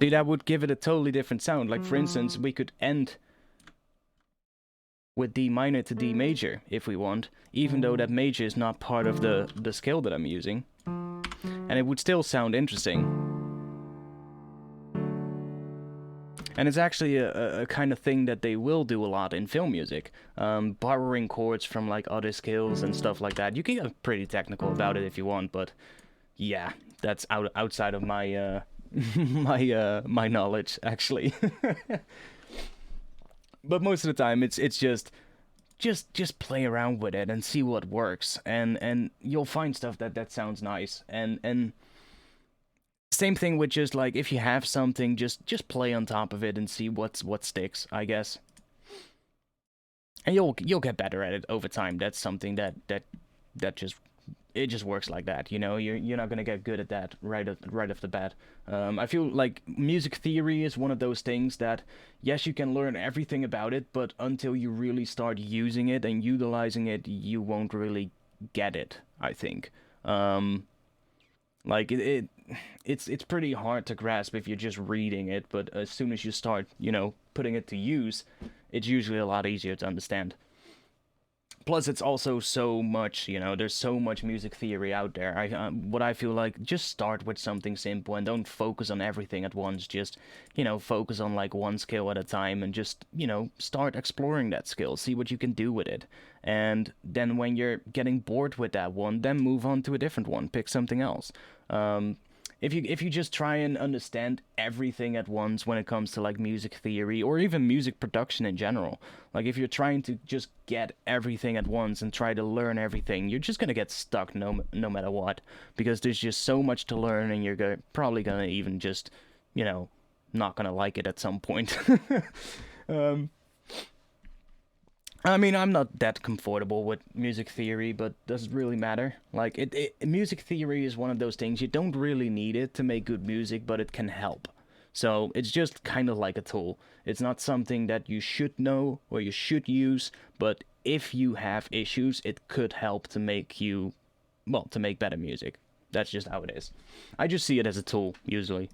See, that would give it a totally different sound. Like, for instance, we could end with D minor to D major if we want, even though that major is not part of the scale that I'm using. And it would still sound interesting. And it's actually a kind of thing that they will do a lot in film music, borrowing chords from like other scales and stuff like that. You can get pretty technical about it if you want, but yeah, that's outside of my my knowledge actually. But most of the time, it's just play around with it and see what works, and you'll find stuff that sounds nice. And same thing with just like if you have something, just play on top of it and see what sticks, I guess. And you'll get better at it over time. That's something that just works like that. You know, you're not gonna get good at that right off the bat. I feel like music theory is one of those things that yes, you can learn everything about it, but until you really start using it and utilizing it, you won't really get it, I think. Like it's pretty hard to grasp if you're just reading it, but as soon as you start, you know, putting it to use, it's usually a lot easier to understand. Plus, it's also so much, you know, there's so much music theory out there. What I feel like, just start with something simple and don't focus on everything at once. Just, you know, focus on like one skill at a time and just, you know, start exploring that skill, see what you can do with it. And then when you're getting bored with that one, then move on to a different one, pick something else. Um, if you just try and understand everything at once when it comes to like music theory or even music production in general, like if you're trying to just get everything at once and try to learn everything, you're just gonna get stuck no matter what, because there's just so much to learn, and you're probably gonna even just, you know, not gonna like it at some point. um, I mean, I'm not that comfortable with music theory, but does it really matter? Like, music theory is one of those things you don't really need it to make good music, but it can help. So it's just kind of like a tool. It's not something that you should know or you should use, but if you have issues, it could help to make you, well, to make better music. That's just how it is. I just see it as a tool, usually.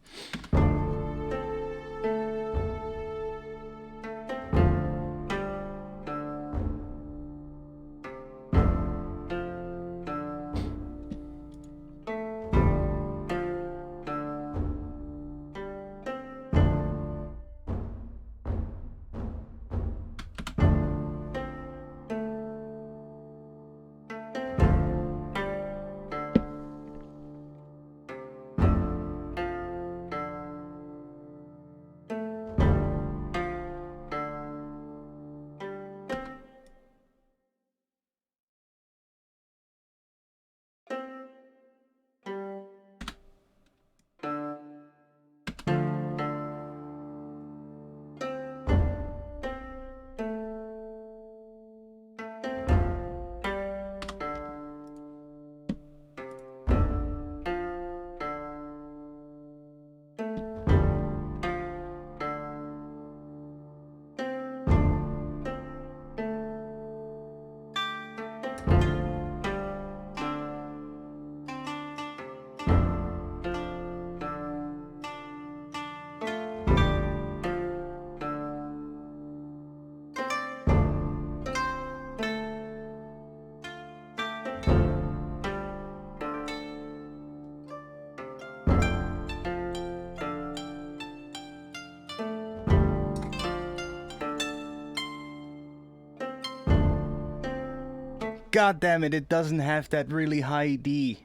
God damn it, it doesn't have that really high D.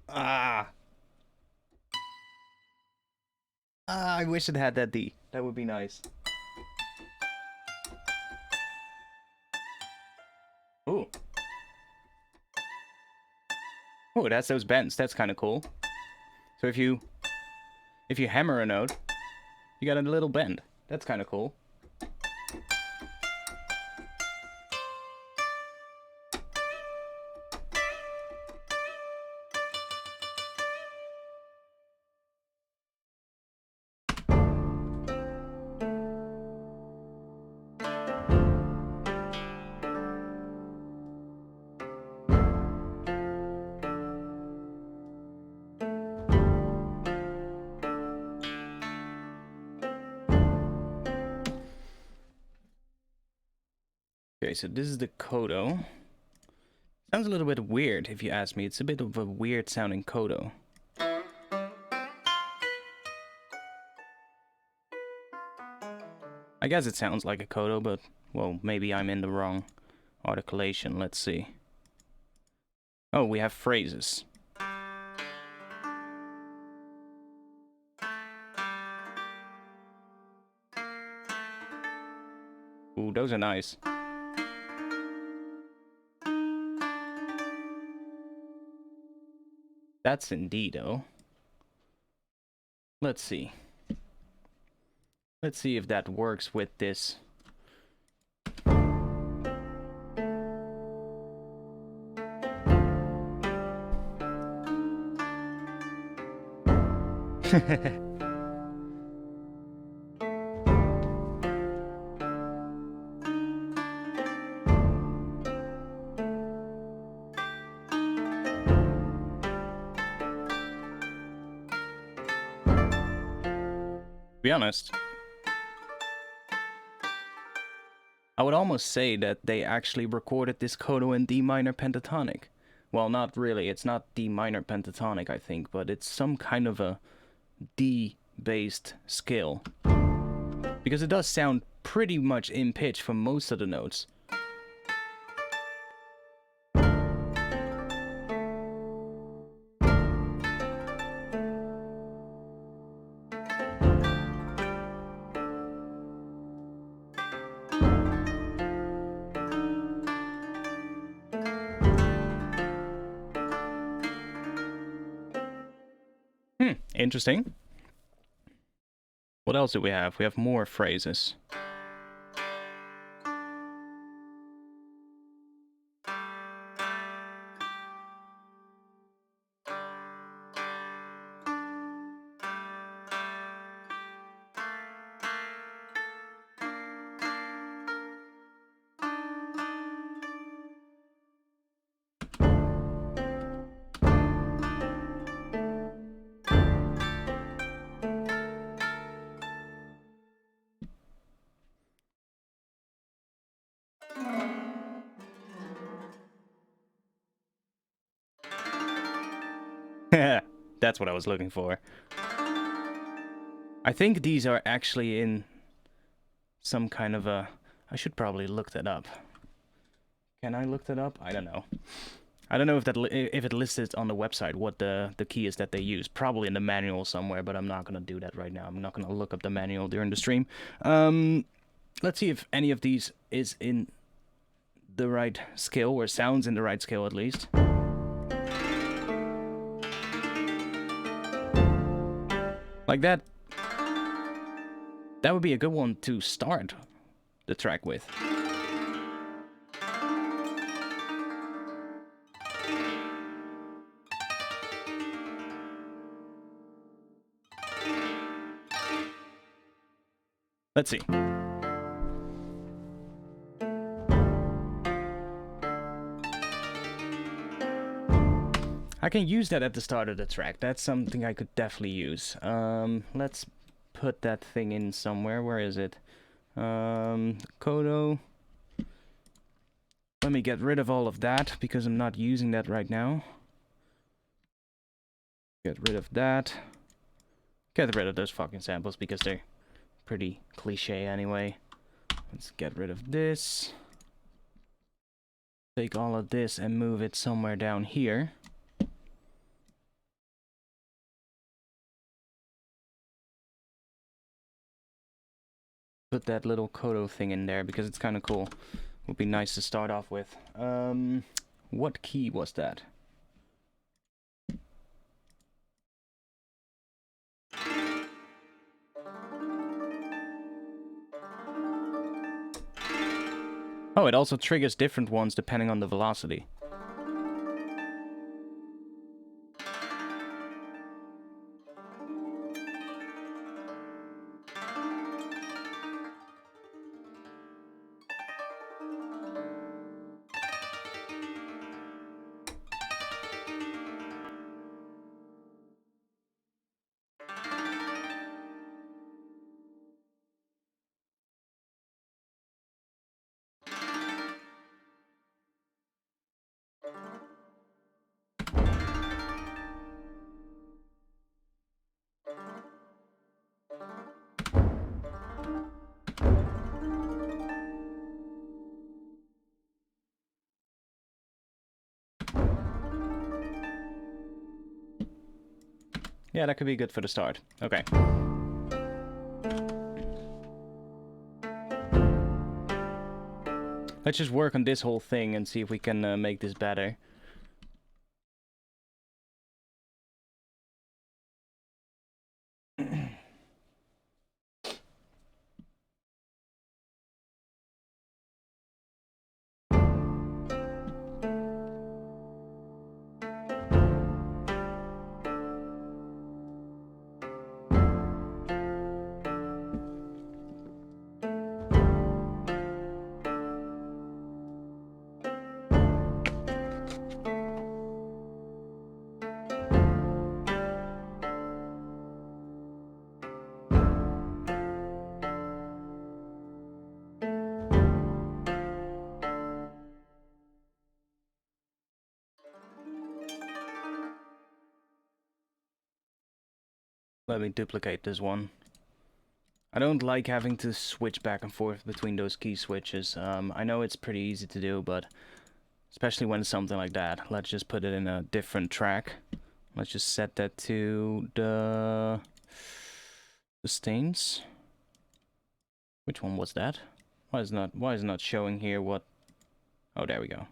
Ah. I wish it had that D. That would be nice. Ooh. Oh, that's those bends. That's kind of cool. So if you hammer a note, you got a little bend. That's kind of cool. Okay, so this is the kodo. Sounds a little bit weird if you ask me. It's a bit of a weird sounding kodo. I guess it sounds like a kodo, but, well, maybe I'm in the wrong articulation. Let's see. Oh, we have phrases. Ooh, those are nice. That's indeed, though. Let's see. Let's see if that works with this. To be honest, I would almost say that they actually recorded this kodo in D minor pentatonic. Well, not really. It's not D minor pentatonic, I think, but it's some kind of a D-based scale. Because it does sound pretty much in pitch for most of the notes. Interesting. What else do we have? We have more phrases. That's what I was looking for. I think these are actually in some kind of a... I should probably look that up. Can I look that up? I don't know. I don't know if that if it lists on the website what the key is that they use. Probably in the manual somewhere, but I'm not gonna do that right now. I'm not gonna look up the manual during the stream. Let's see if any of these is in the right scale, or sounds in the right scale at least. Like that. That would be a good one to start the track with. Let's see. I can use that at the start of the track. That's something I could definitely use. Let's put that thing in somewhere. Where is it? Kodo. Let me get rid of all of that because I'm not using that right now. Get rid of that. Get rid of those fucking samples because they're pretty cliche anyway. Let's get rid of this. Take all of this and move it somewhere down here. Put that little kodo thing in there because it's kind of cool. Would be nice to start off with. What key was that? Oh, it also triggers different ones depending on the velocity. Yeah, that could be good for the start. Okay. Let's just work on this whole thing and see if we can make this better. Let me duplicate this one. I don't like having to switch back and forth between those key switches. I know it's pretty easy to do, but especially when it's something like that. Let's just put it in a different track. Let's just set that to the sustains. Which one was that? Why is it not showing here what? Oh, there we go.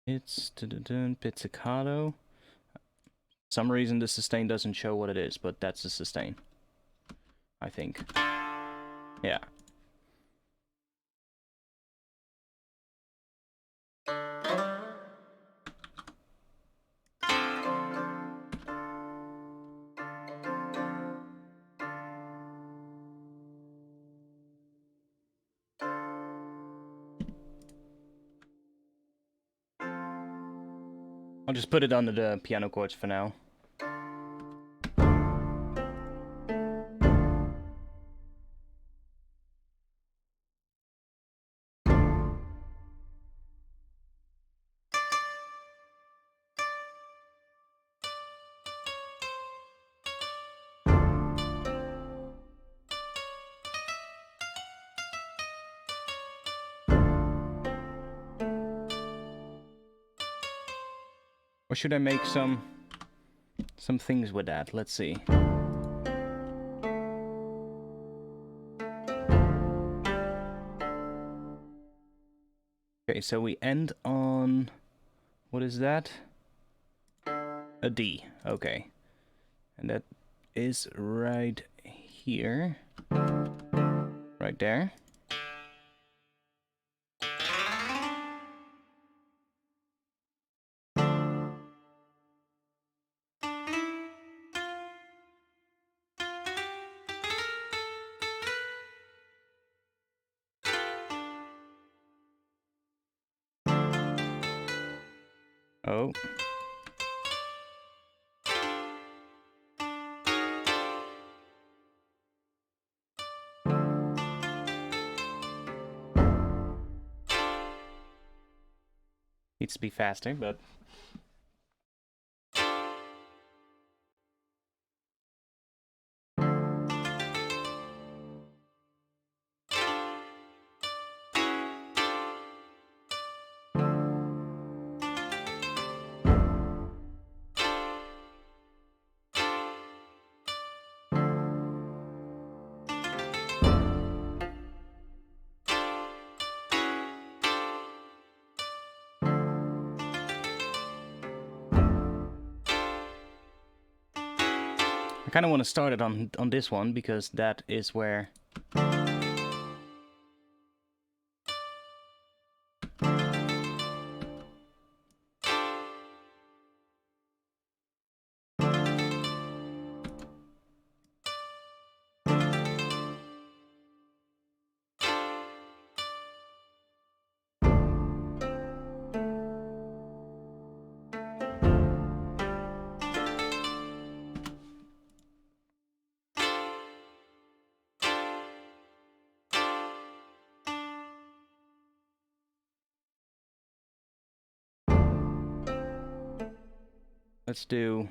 It's pizzicato. Some reason the sustain doesn't show what it is, but that's the sustain. I think. Yeah. I'll just put it under the piano chords for now. Or should I make some things with that? Let's see. Okay, so we end on, what is that? A D, okay. And that is right here. Right there. Oh. Needs to be faster, but... I kind of want to start it on this one, because that is where... Let's do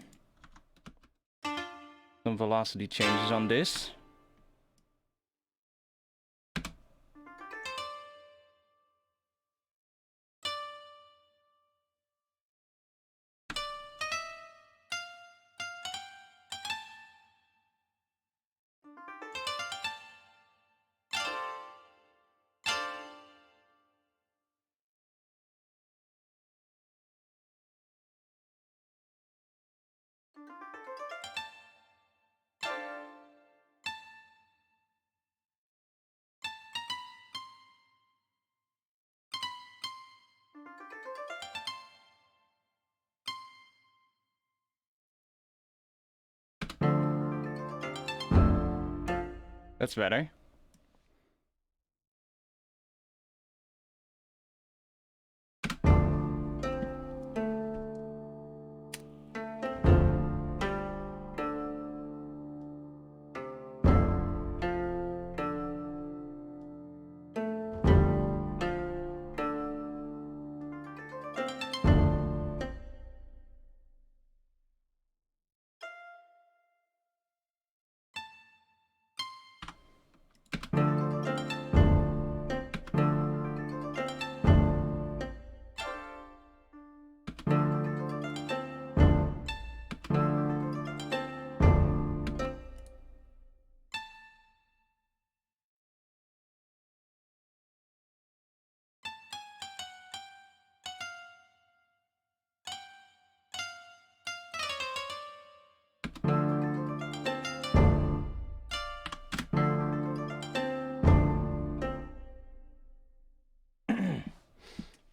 some velocity changes on this. That's better.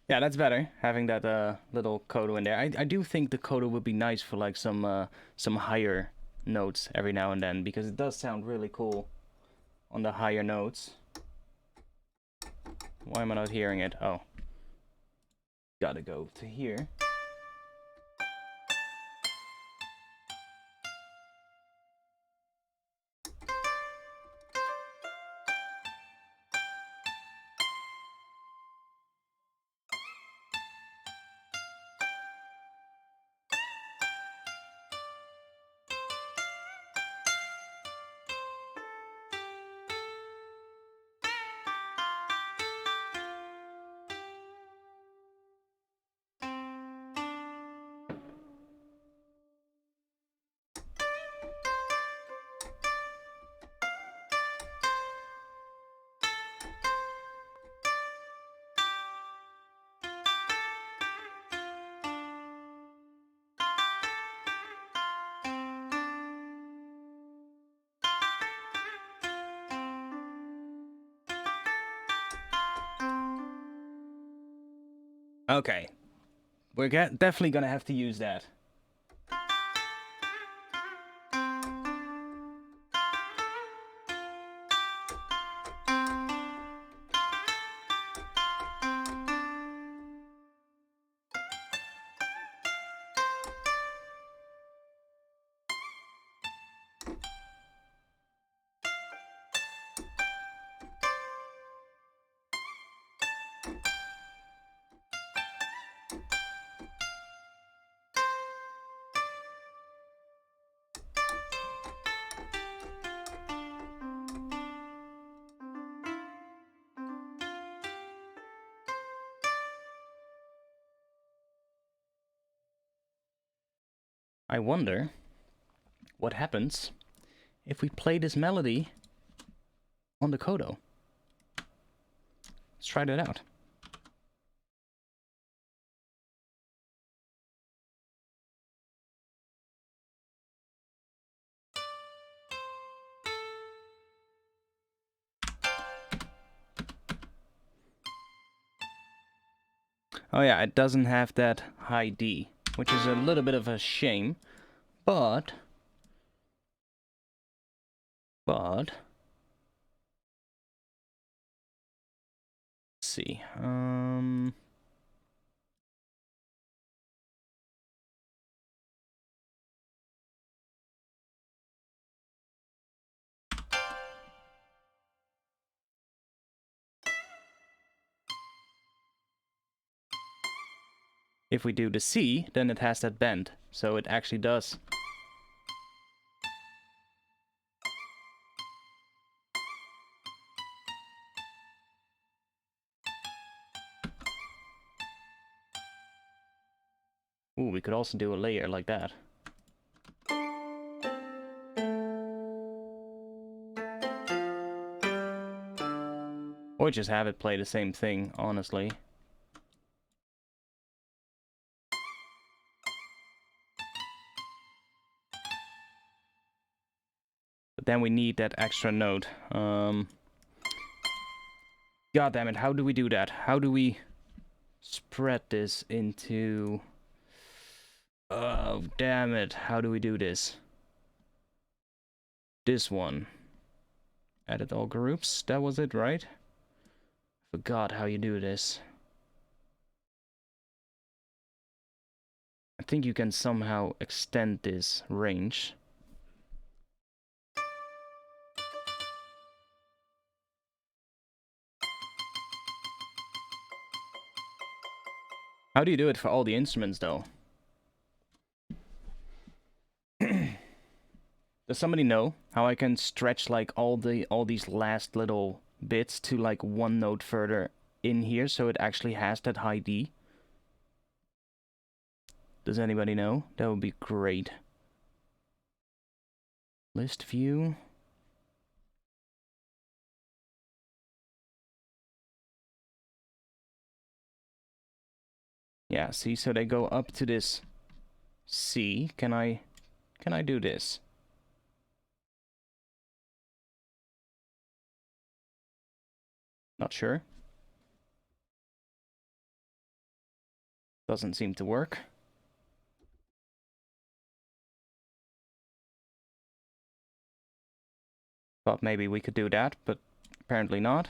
Yeah, that's better, having that little kodo in there. I do think the kodo would be nice for like some higher notes every now and then, because it does sound really cool on the higher notes. Why am I not hearing it? Oh. Gotta go to here. Okay. We're definitely gonna have to use that. I wonder what happens if we play this melody on the kodo. Let's try that out. Oh yeah, it doesn't have that high D, which is a little bit of a shame, but let's see. If we do the C, then it has that bend, so it actually does. Ooh, we could also do a layer like that. Or just have it play the same thing, honestly. But then we need that extra note. God damn it, how do we do that? How do we spread this into... Oh, damn it, how do we do this? This one. Edit all groups. That was it, right? Forgot how you do this. I think you can somehow extend this range. How do you do it for all the instruments, though? Does somebody know how I can stretch like all these last little bits to like one note further in here so it actually has that high D? Does anybody know? That would be great. List view. Yeah, see, so they go up to this C. Can I do this? Not sure. Doesn't seem to work. Thought maybe we could do that, but apparently not.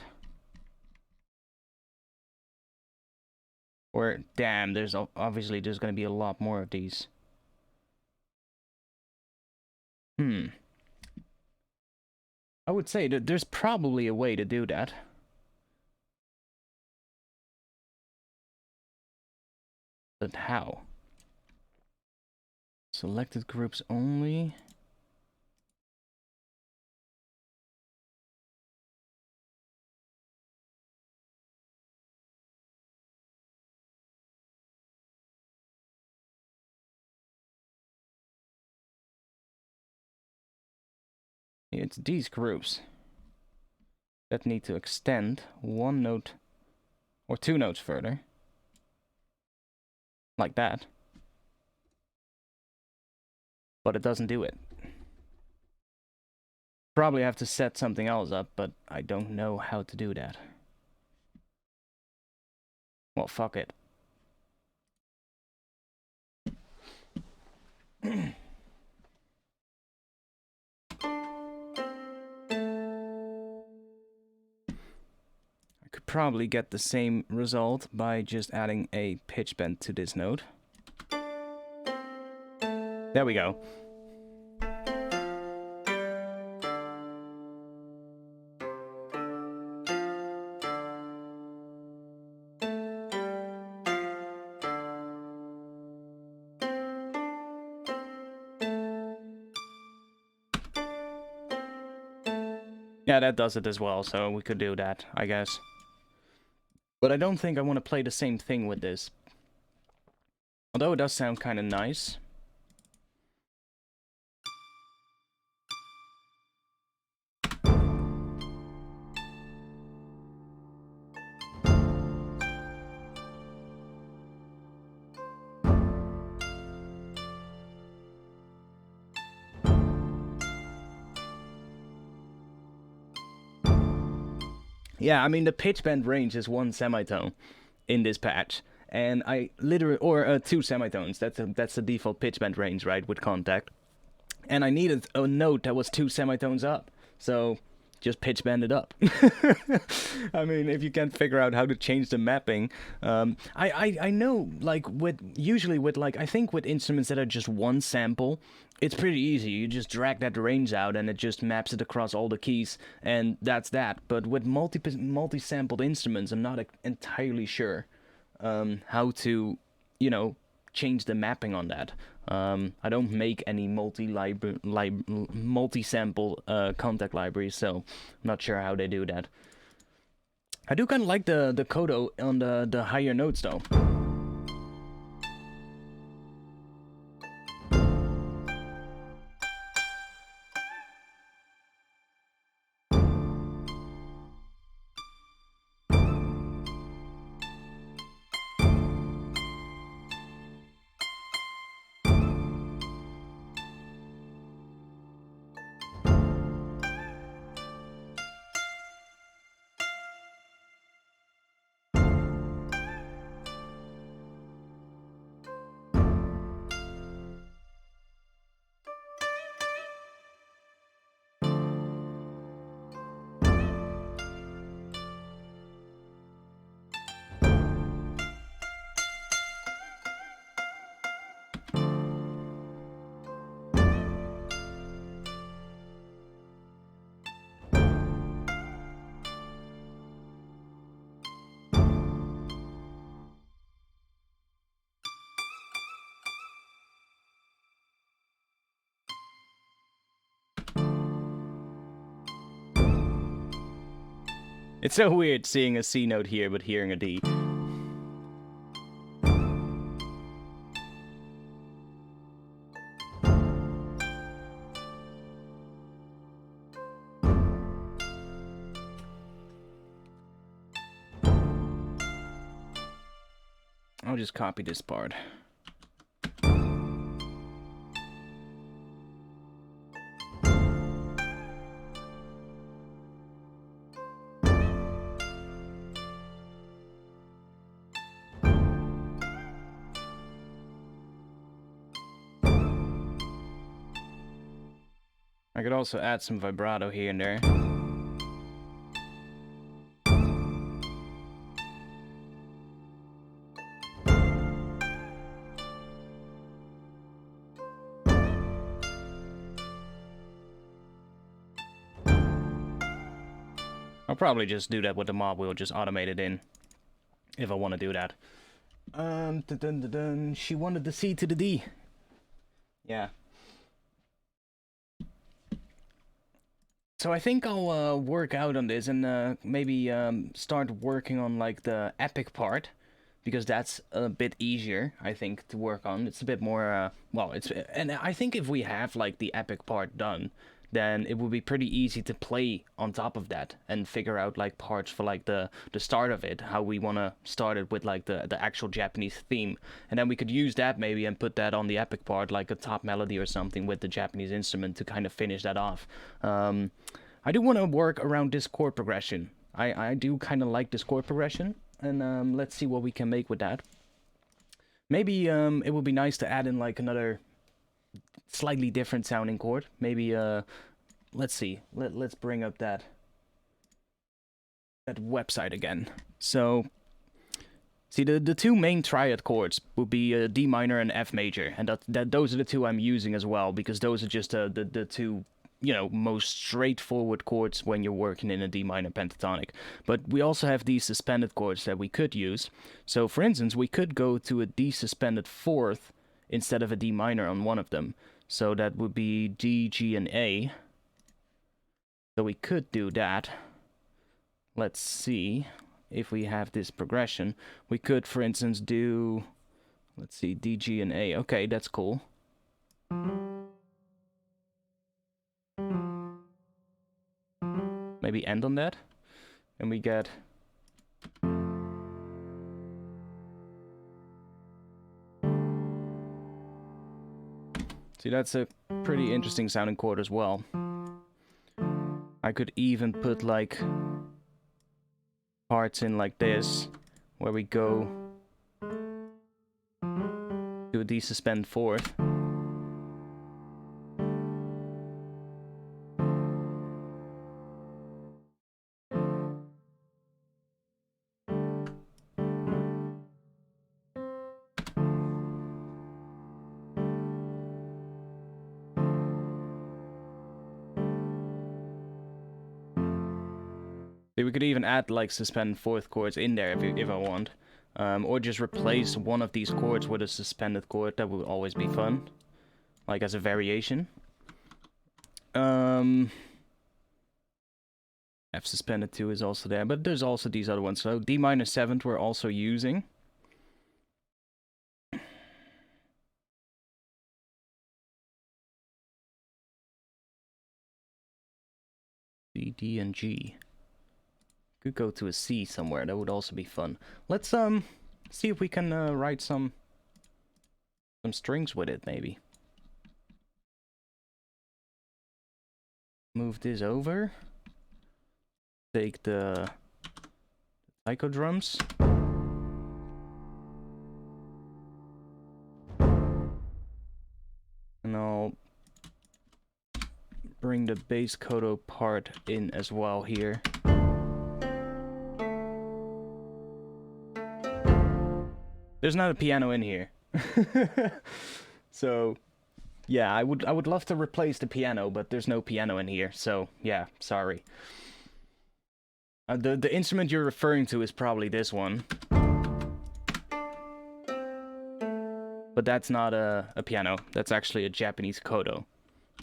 Or, damn, there's obviously going to be a lot more of these. I would say that there's probably a way to do that. But how? Selected groups only. It's these groups that need to extend one note or two notes further. Like that. But it doesn't do it. Probably have to set something else up, but I don't know how to do that. Well, fuck it. I could probably get the same result by just adding a pitch bend to this note. There we go. Yeah, that does it as well, so we could do that, I guess. But I don't think I want to play the same thing with this. Although it does sound kind of nice. Yeah, I mean, the pitch bend range is one semitone in this patch. And I literally, or two semitones, that's the default pitch bend range, right, with contact. And I needed a note that was two semitones up. So, just pitch bend it up. I mean, if you can't figure out how to change the mapping, I know, like, usually with, like, I think with instruments that are just one sample, it's pretty easy. You just drag that range out and it just maps it across all the keys, and that's that. But with multi-sampled instruments, I'm not entirely sure how to, you know, change the mapping on that. I don't make any multi-sample contact libraries, so I'm not sure how they do that. I do kind of like the kodo on the higher notes, though. It's so weird seeing a C note here, but hearing a D. I'll just copy this part. I could also add some vibrato here and there. I'll probably just do that with the mob wheel, just automate it in, if I want to do that. She wanted the C to the D. Yeah. So I think I'll work out on this and maybe start working on like the epic part, because that's a bit easier, I think, to work on. It's a bit more well, and I think if we have like the epic part done, then it will be pretty easy to play on top of that and figure out like parts for like the start of it, how we want to start it with like the actual Japanese theme, and then we could use that maybe and put that on the epic part, like a top melody or something with the Japanese instrument to kind of finish that off. I do want to work around this chord progression. I do kind of like this chord progression, and let's see what we can make with that. Maybe it would be nice to add in like another slightly different sounding chord. Maybe let's see. Let's bring up that website again. So see, the two main triad chords would be D minor and F major, and those are the two I'm using as well, because those are just the two, you know, most straightforward chords when you're working in a D minor pentatonic. But we also have these suspended chords that we could use. So for instance, we could go to a D suspended fourth instead of a D minor on one of them. So that would be D, G, and A. So we could do that. Let's see if we have this progression. We could, for instance, do, let's see, D, G, and A. Okay, that's cool. Maybe end on that, and we get see, that's a pretty interesting sounding chord as well. I could even put like parts in like this, where we go to a D suspend fourth. We could even add like suspend fourth chords in there if I want, or just replace one of these chords with a suspended chord. That would always be fun, like as a variation. F suspended 2 is also there, but there's also these other ones. So D minor 7th we're also using. C, D, and G. Could go to a C somewhere. That would also be fun. Let's see if we can write some strings with it, maybe. Move this over. Take the taiko drums. And I'll bring the bass kodo part in as well here. There's not a piano in here. So yeah, I would love to replace the piano, but there's no piano in here. So yeah, sorry. The instrument you're referring to is probably this one. But that's not a piano. That's actually a Japanese kodo.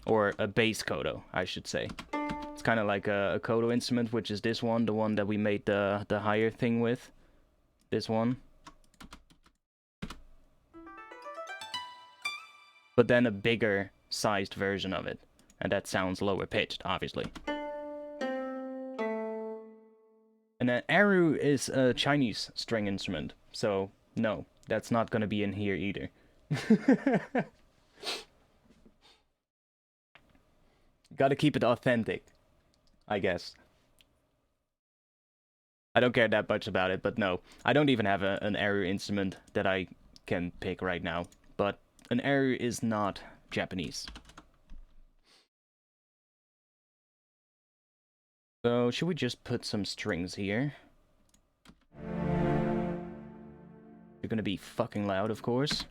Or a bass kodo, I should say. It's kind of like a kodo instrument, which is this one, the one that we made the higher thing with. This one. But then a bigger sized version of it. And that sounds lower pitched, obviously. And an aru is a Chinese string instrument, so no, that's not gonna be in here either. Gotta keep it authentic, I guess. I don't care that much about it, but no. I don't even have an aru instrument that I can pick right now, but an aru is not Japanese. So, should we just put some strings here? They're gonna be fucking loud, of course.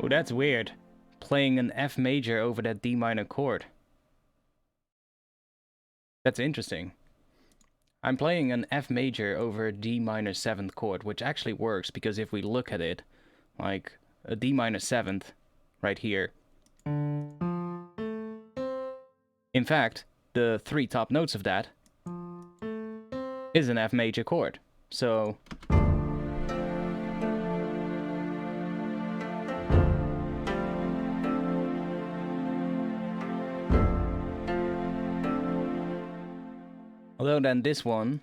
Oh, that's weird. Playing an F major over that D minor chord. That's interesting. I'm playing an F major over a D minor 7th chord, which actually works because if we look at it, like a D minor 7th right here. In fact, the 3 top notes of that is an F major chord. So although then this one,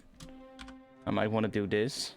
I might want to do this.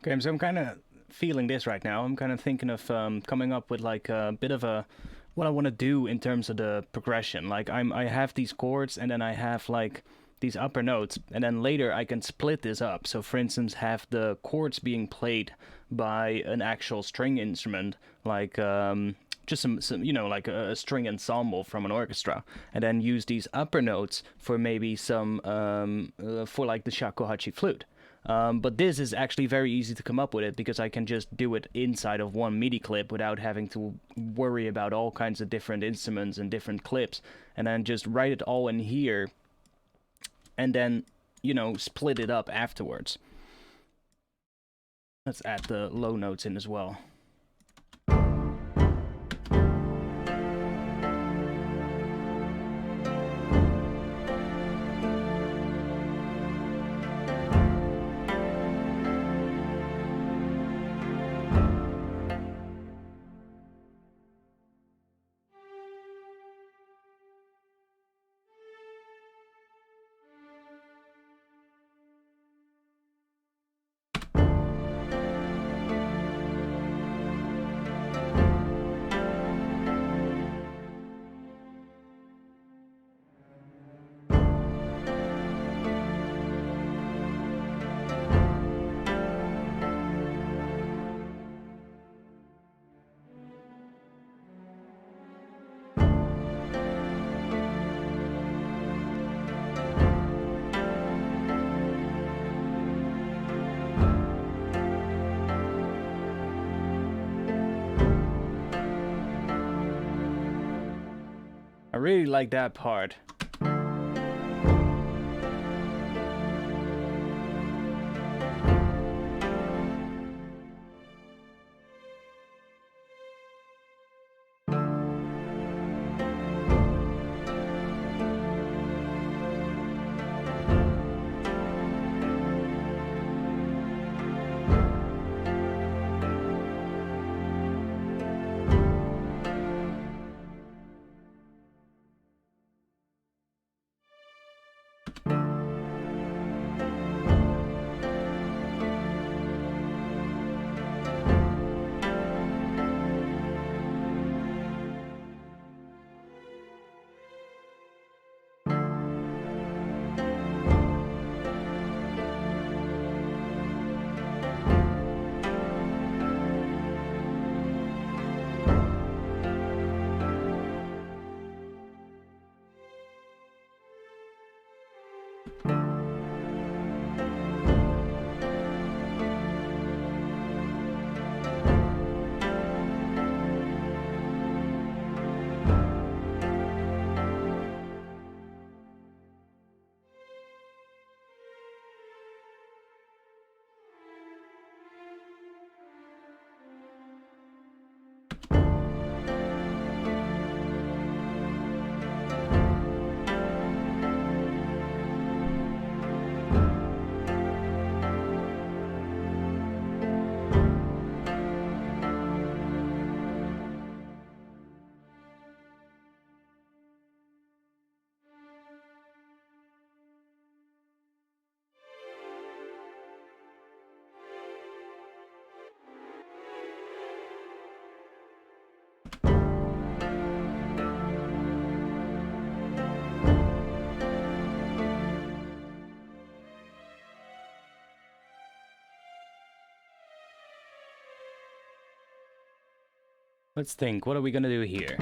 Okay, so I'm kind of feeling this right now. I'm kind of thinking of coming up with like a bit of a what I want to do in terms of the progression. Like I have these chords and then I have like these upper notes and then later I can split this up. So for instance, have the chords being played by an actual string instrument like just some like a string ensemble from an orchestra, and then use these upper notes for maybe some for like the shakuhachi flute. But this is actually very easy to come up with it because I can just do it inside of one MIDI clip without having to worry about all kinds of different instruments and different clips, and then just write it all in here, and then split it up afterwards. Let's add the low notes in as well. I really like that part. Let's think, what are we gonna do here?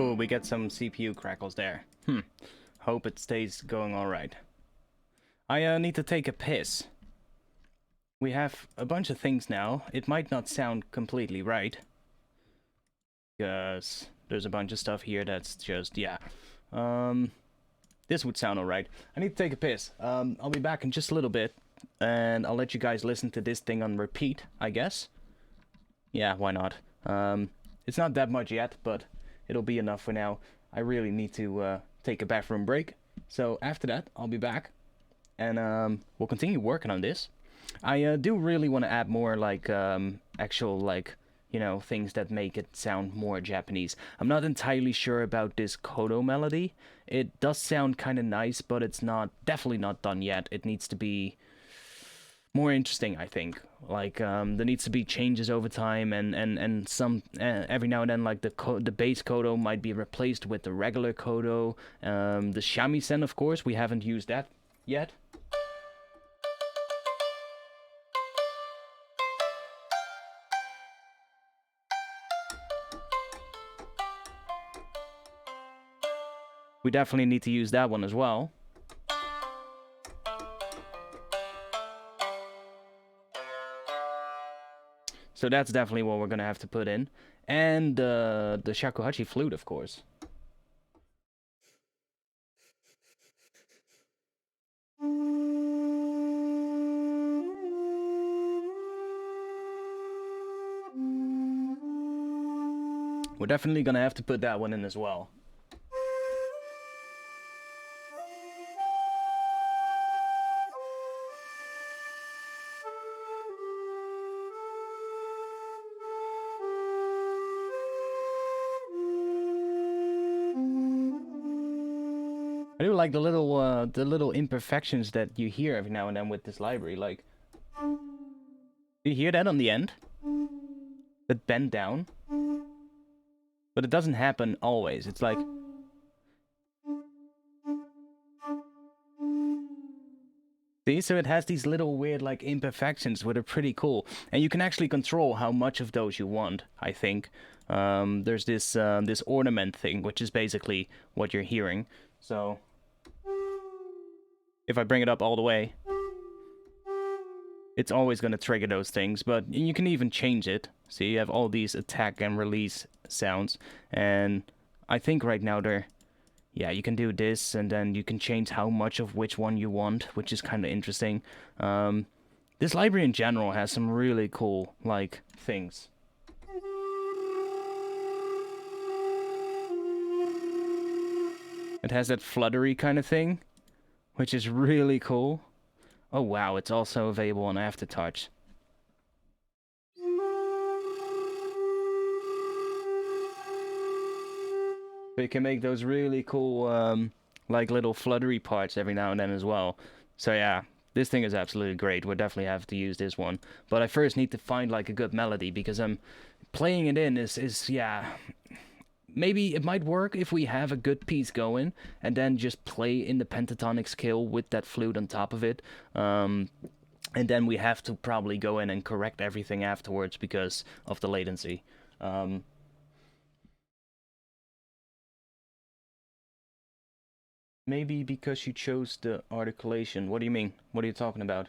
Oh, we get some CPU crackles there. Hope it stays going alright. I need to take a piss. We have a bunch of things now. It might not sound completely right. Because there's a bunch of stuff here that's just, yeah. This would sound alright. I need to take a piss. I'll be back in just a little bit. And I'll let you guys listen to this thing on repeat, I guess. Yeah, why not? It's not that much yet, but it'll be enough for now. I really need to take a bathroom break. So after that, I'll be back. And we'll continue working on this. I do really want to add more, like, actual, like, you know, things that make it sound more Japanese. I'm not entirely sure about this kodo melody. It does sound kind of nice, but it's definitely not done yet. It needs to be more interesting, I think. Like, there needs to be changes over time, and some every now and then, like the bass kodo might be replaced with the regular kodo. The shamisen, of course, we haven't used that yet. We definitely need to use that one as well. So that's definitely what we're gonna have to put in. And the shakuhachi flute, of course. We're definitely gonna have to put that one in as well. I do like the little imperfections that you hear every now and then with this library. Like, do you hear that on the end? That bend down? But it doesn't happen always. It's like... See, so it has these little weird, like, imperfections that are pretty cool. And you can actually control how much of those you want, I think. There's this ornament thing, which is basically what you're hearing. So... if I bring it up all the way, it's always going to trigger those things, but you can even change it. See, you have all these attack and release sounds, and I think right now yeah, you can do this, and then you can change how much of which one you want, which is kind of interesting. This library in general has some really cool, like, things. It has that fluttery kind of thing, which is really cool. Oh wow, it's also available on Aftertouch. So you can make those really cool, like little fluttery parts every now and then as well. So yeah, this thing is absolutely great. We'll definitely have to use this one. But I first need to find like a good melody, because playing it in is yeah... Maybe it might work if we have a good piece going, and then just play in the pentatonic scale with that flute on top of it. And then we have to probably go in and correct everything afterwards because of the latency. Maybe because you chose the articulation. What do you mean? What are you talking about?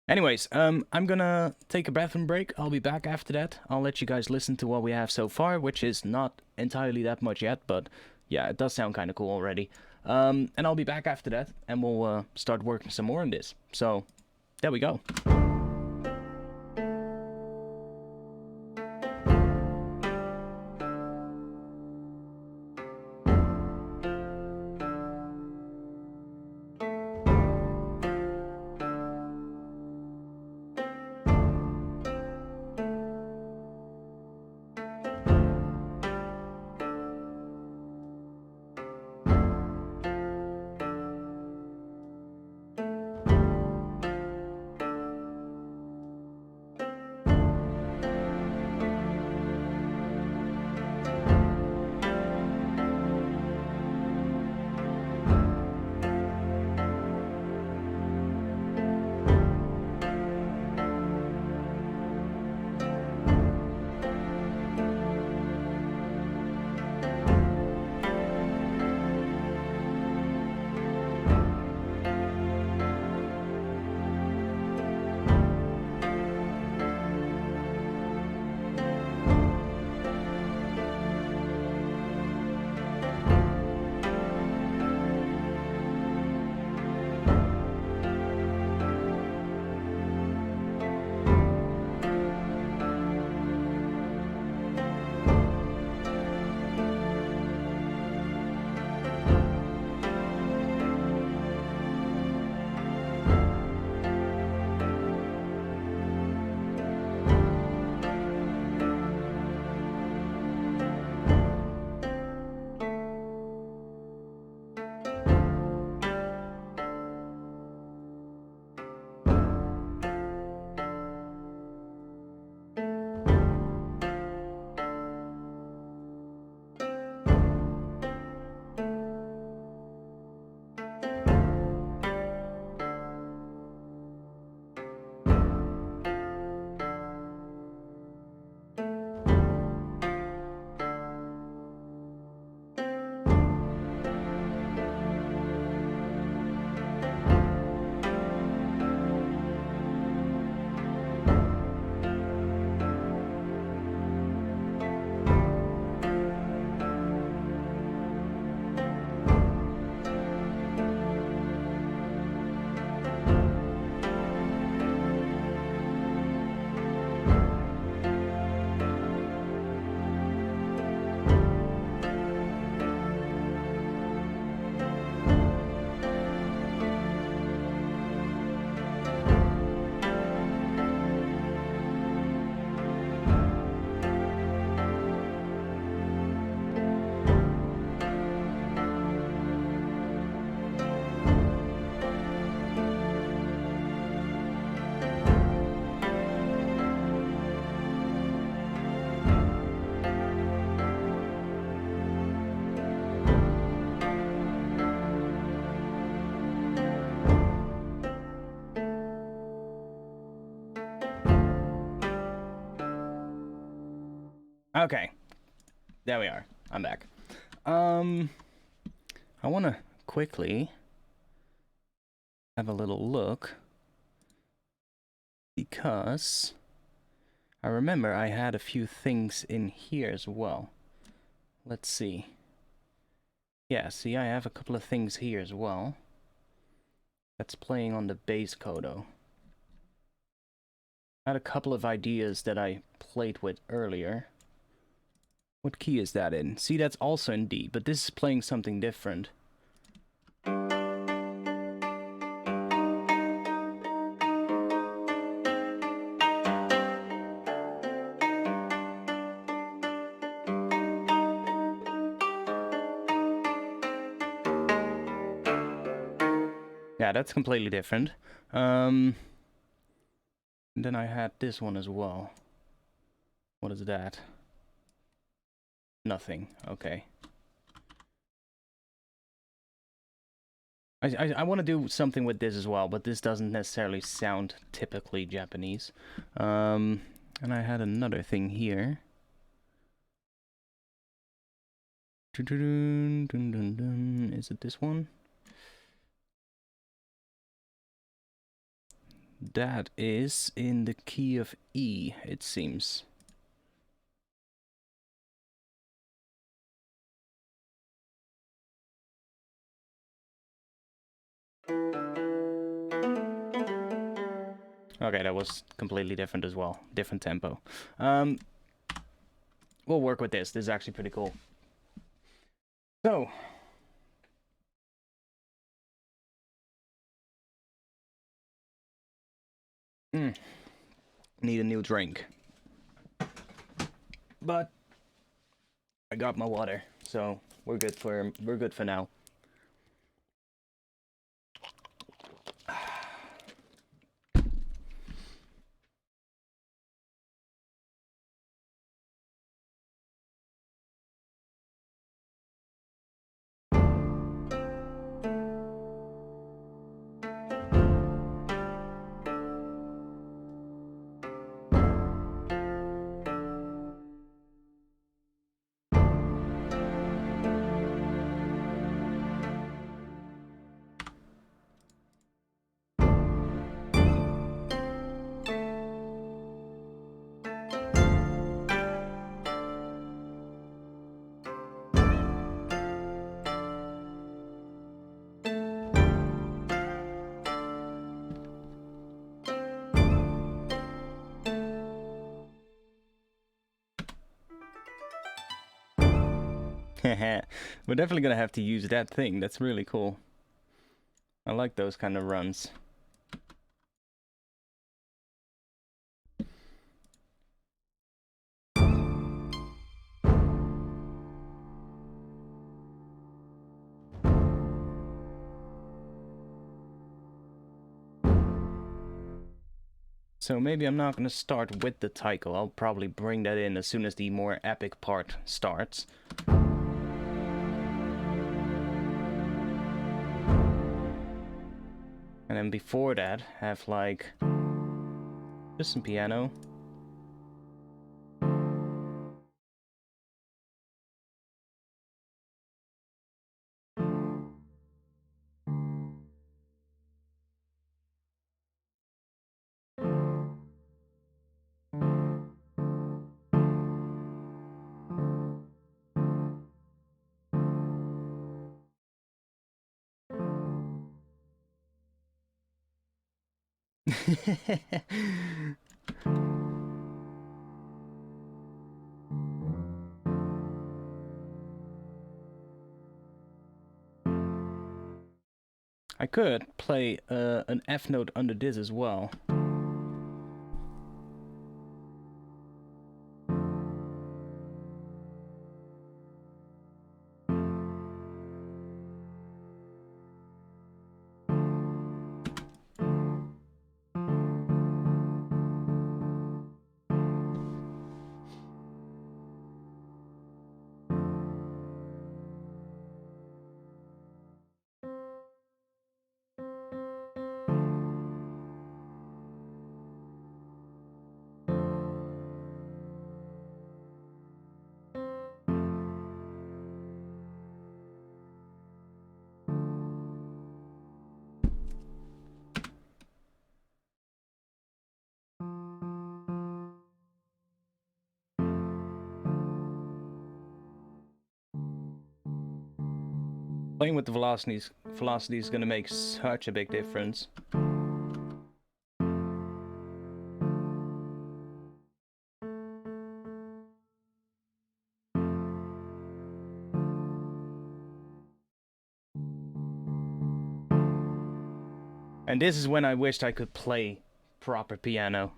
Anyways, I'm gonna take a bathroom break. I'll be back after that. I'll let you guys listen to what we have so far, which is not entirely that much yet, but yeah, it does sound kind of cool already. And I'll be back after that, and we'll start working some more on this. So, there we go. Okay. There we are. I'm back. I want to quickly have a little look because I remember I had a few things in here as well. Let's see. Yeah, see, I have a couple of things here as well. That's playing on the bass kodo. I had a couple of ideas that I played with earlier. What key is that in? See, that's also in D, but this is playing something different. Yeah, that's completely different. Then I had this one as well. What is that? Nothing. Okay. I want to do something with this as well, but this doesn't necessarily sound typically Japanese. And I had another thing here. Is it this one? That is in the key of E, it seems. Okay, that was completely different as well. Different tempo. We'll work with this. This is actually pretty cool. So. Need a new drink. But I got my water, so we're good for now. We're definitely gonna have to use that thing. That's really cool. I like those kind of runs. So maybe I'm not gonna start with the taiko. I'll probably bring that in as soon as the more epic part starts. And then before that, have like just some piano. I could play an F note under this as well. Playing with the velocity is gonna make such a big difference. And this is when I wished I could play proper piano.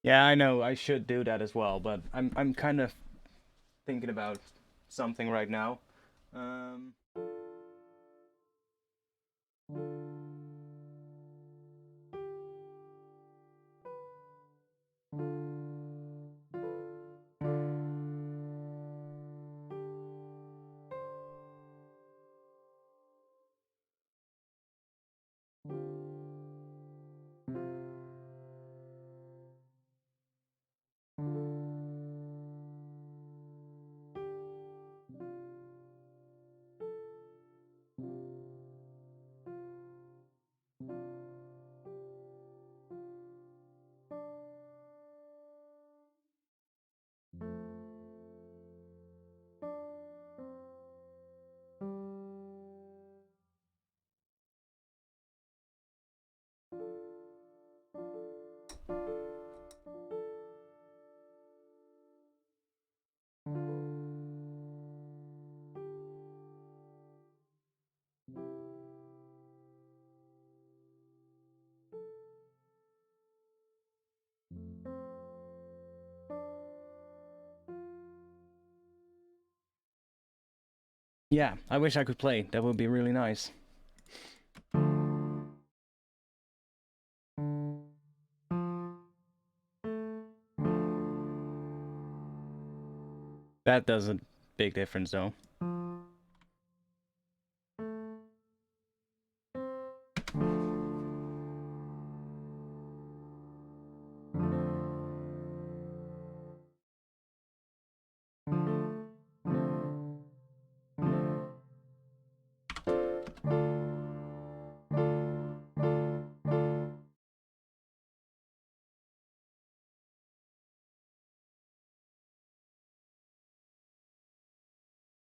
Yeah, I know I should do that as well, but I'm kind of thinking about something right now. Um, yeah, I wish I could play. That would be really nice. That does a big difference, though.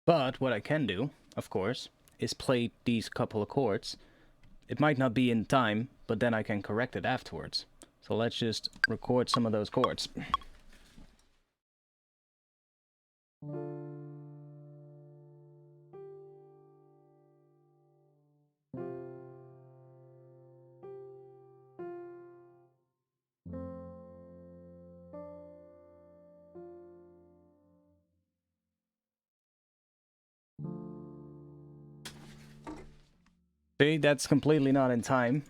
But what I can do, of course, is play these couple of chords. It might not be in time, but then I can correct it afterwards. So let's just record some of those chords. See, that's completely not in time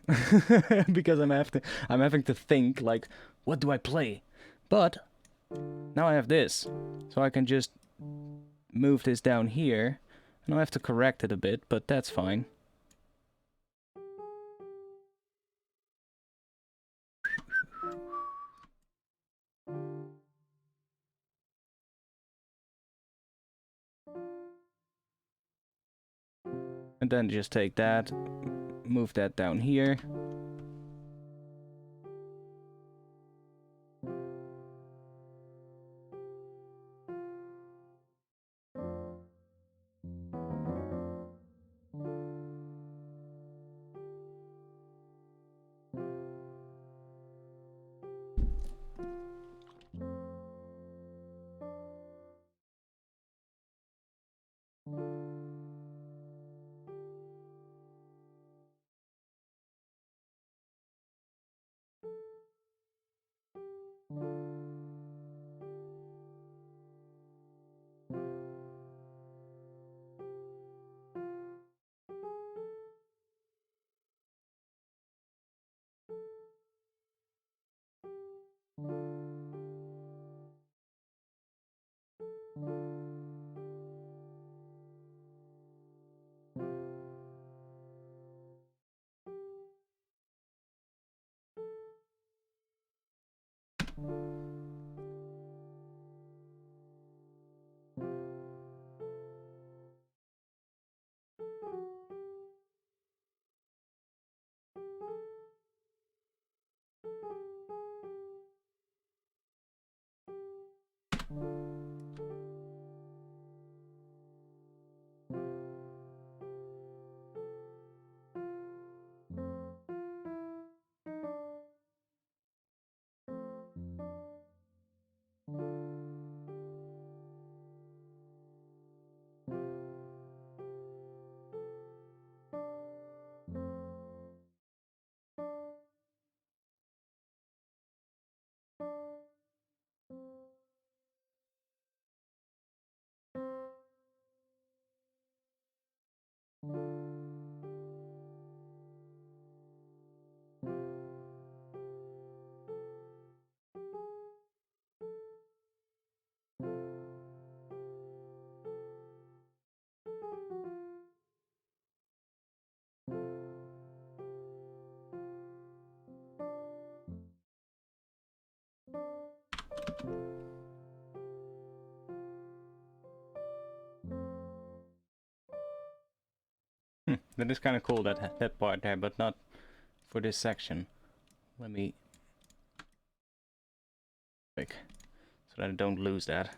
because I'm having to think like, what do I play? But now I have this, so I can just move this down here, and I have to correct it a bit, but that's fine. And then just take that, move that down here. That is kind of cool, that part there, but not for this section. Let me quick so that I don't lose that.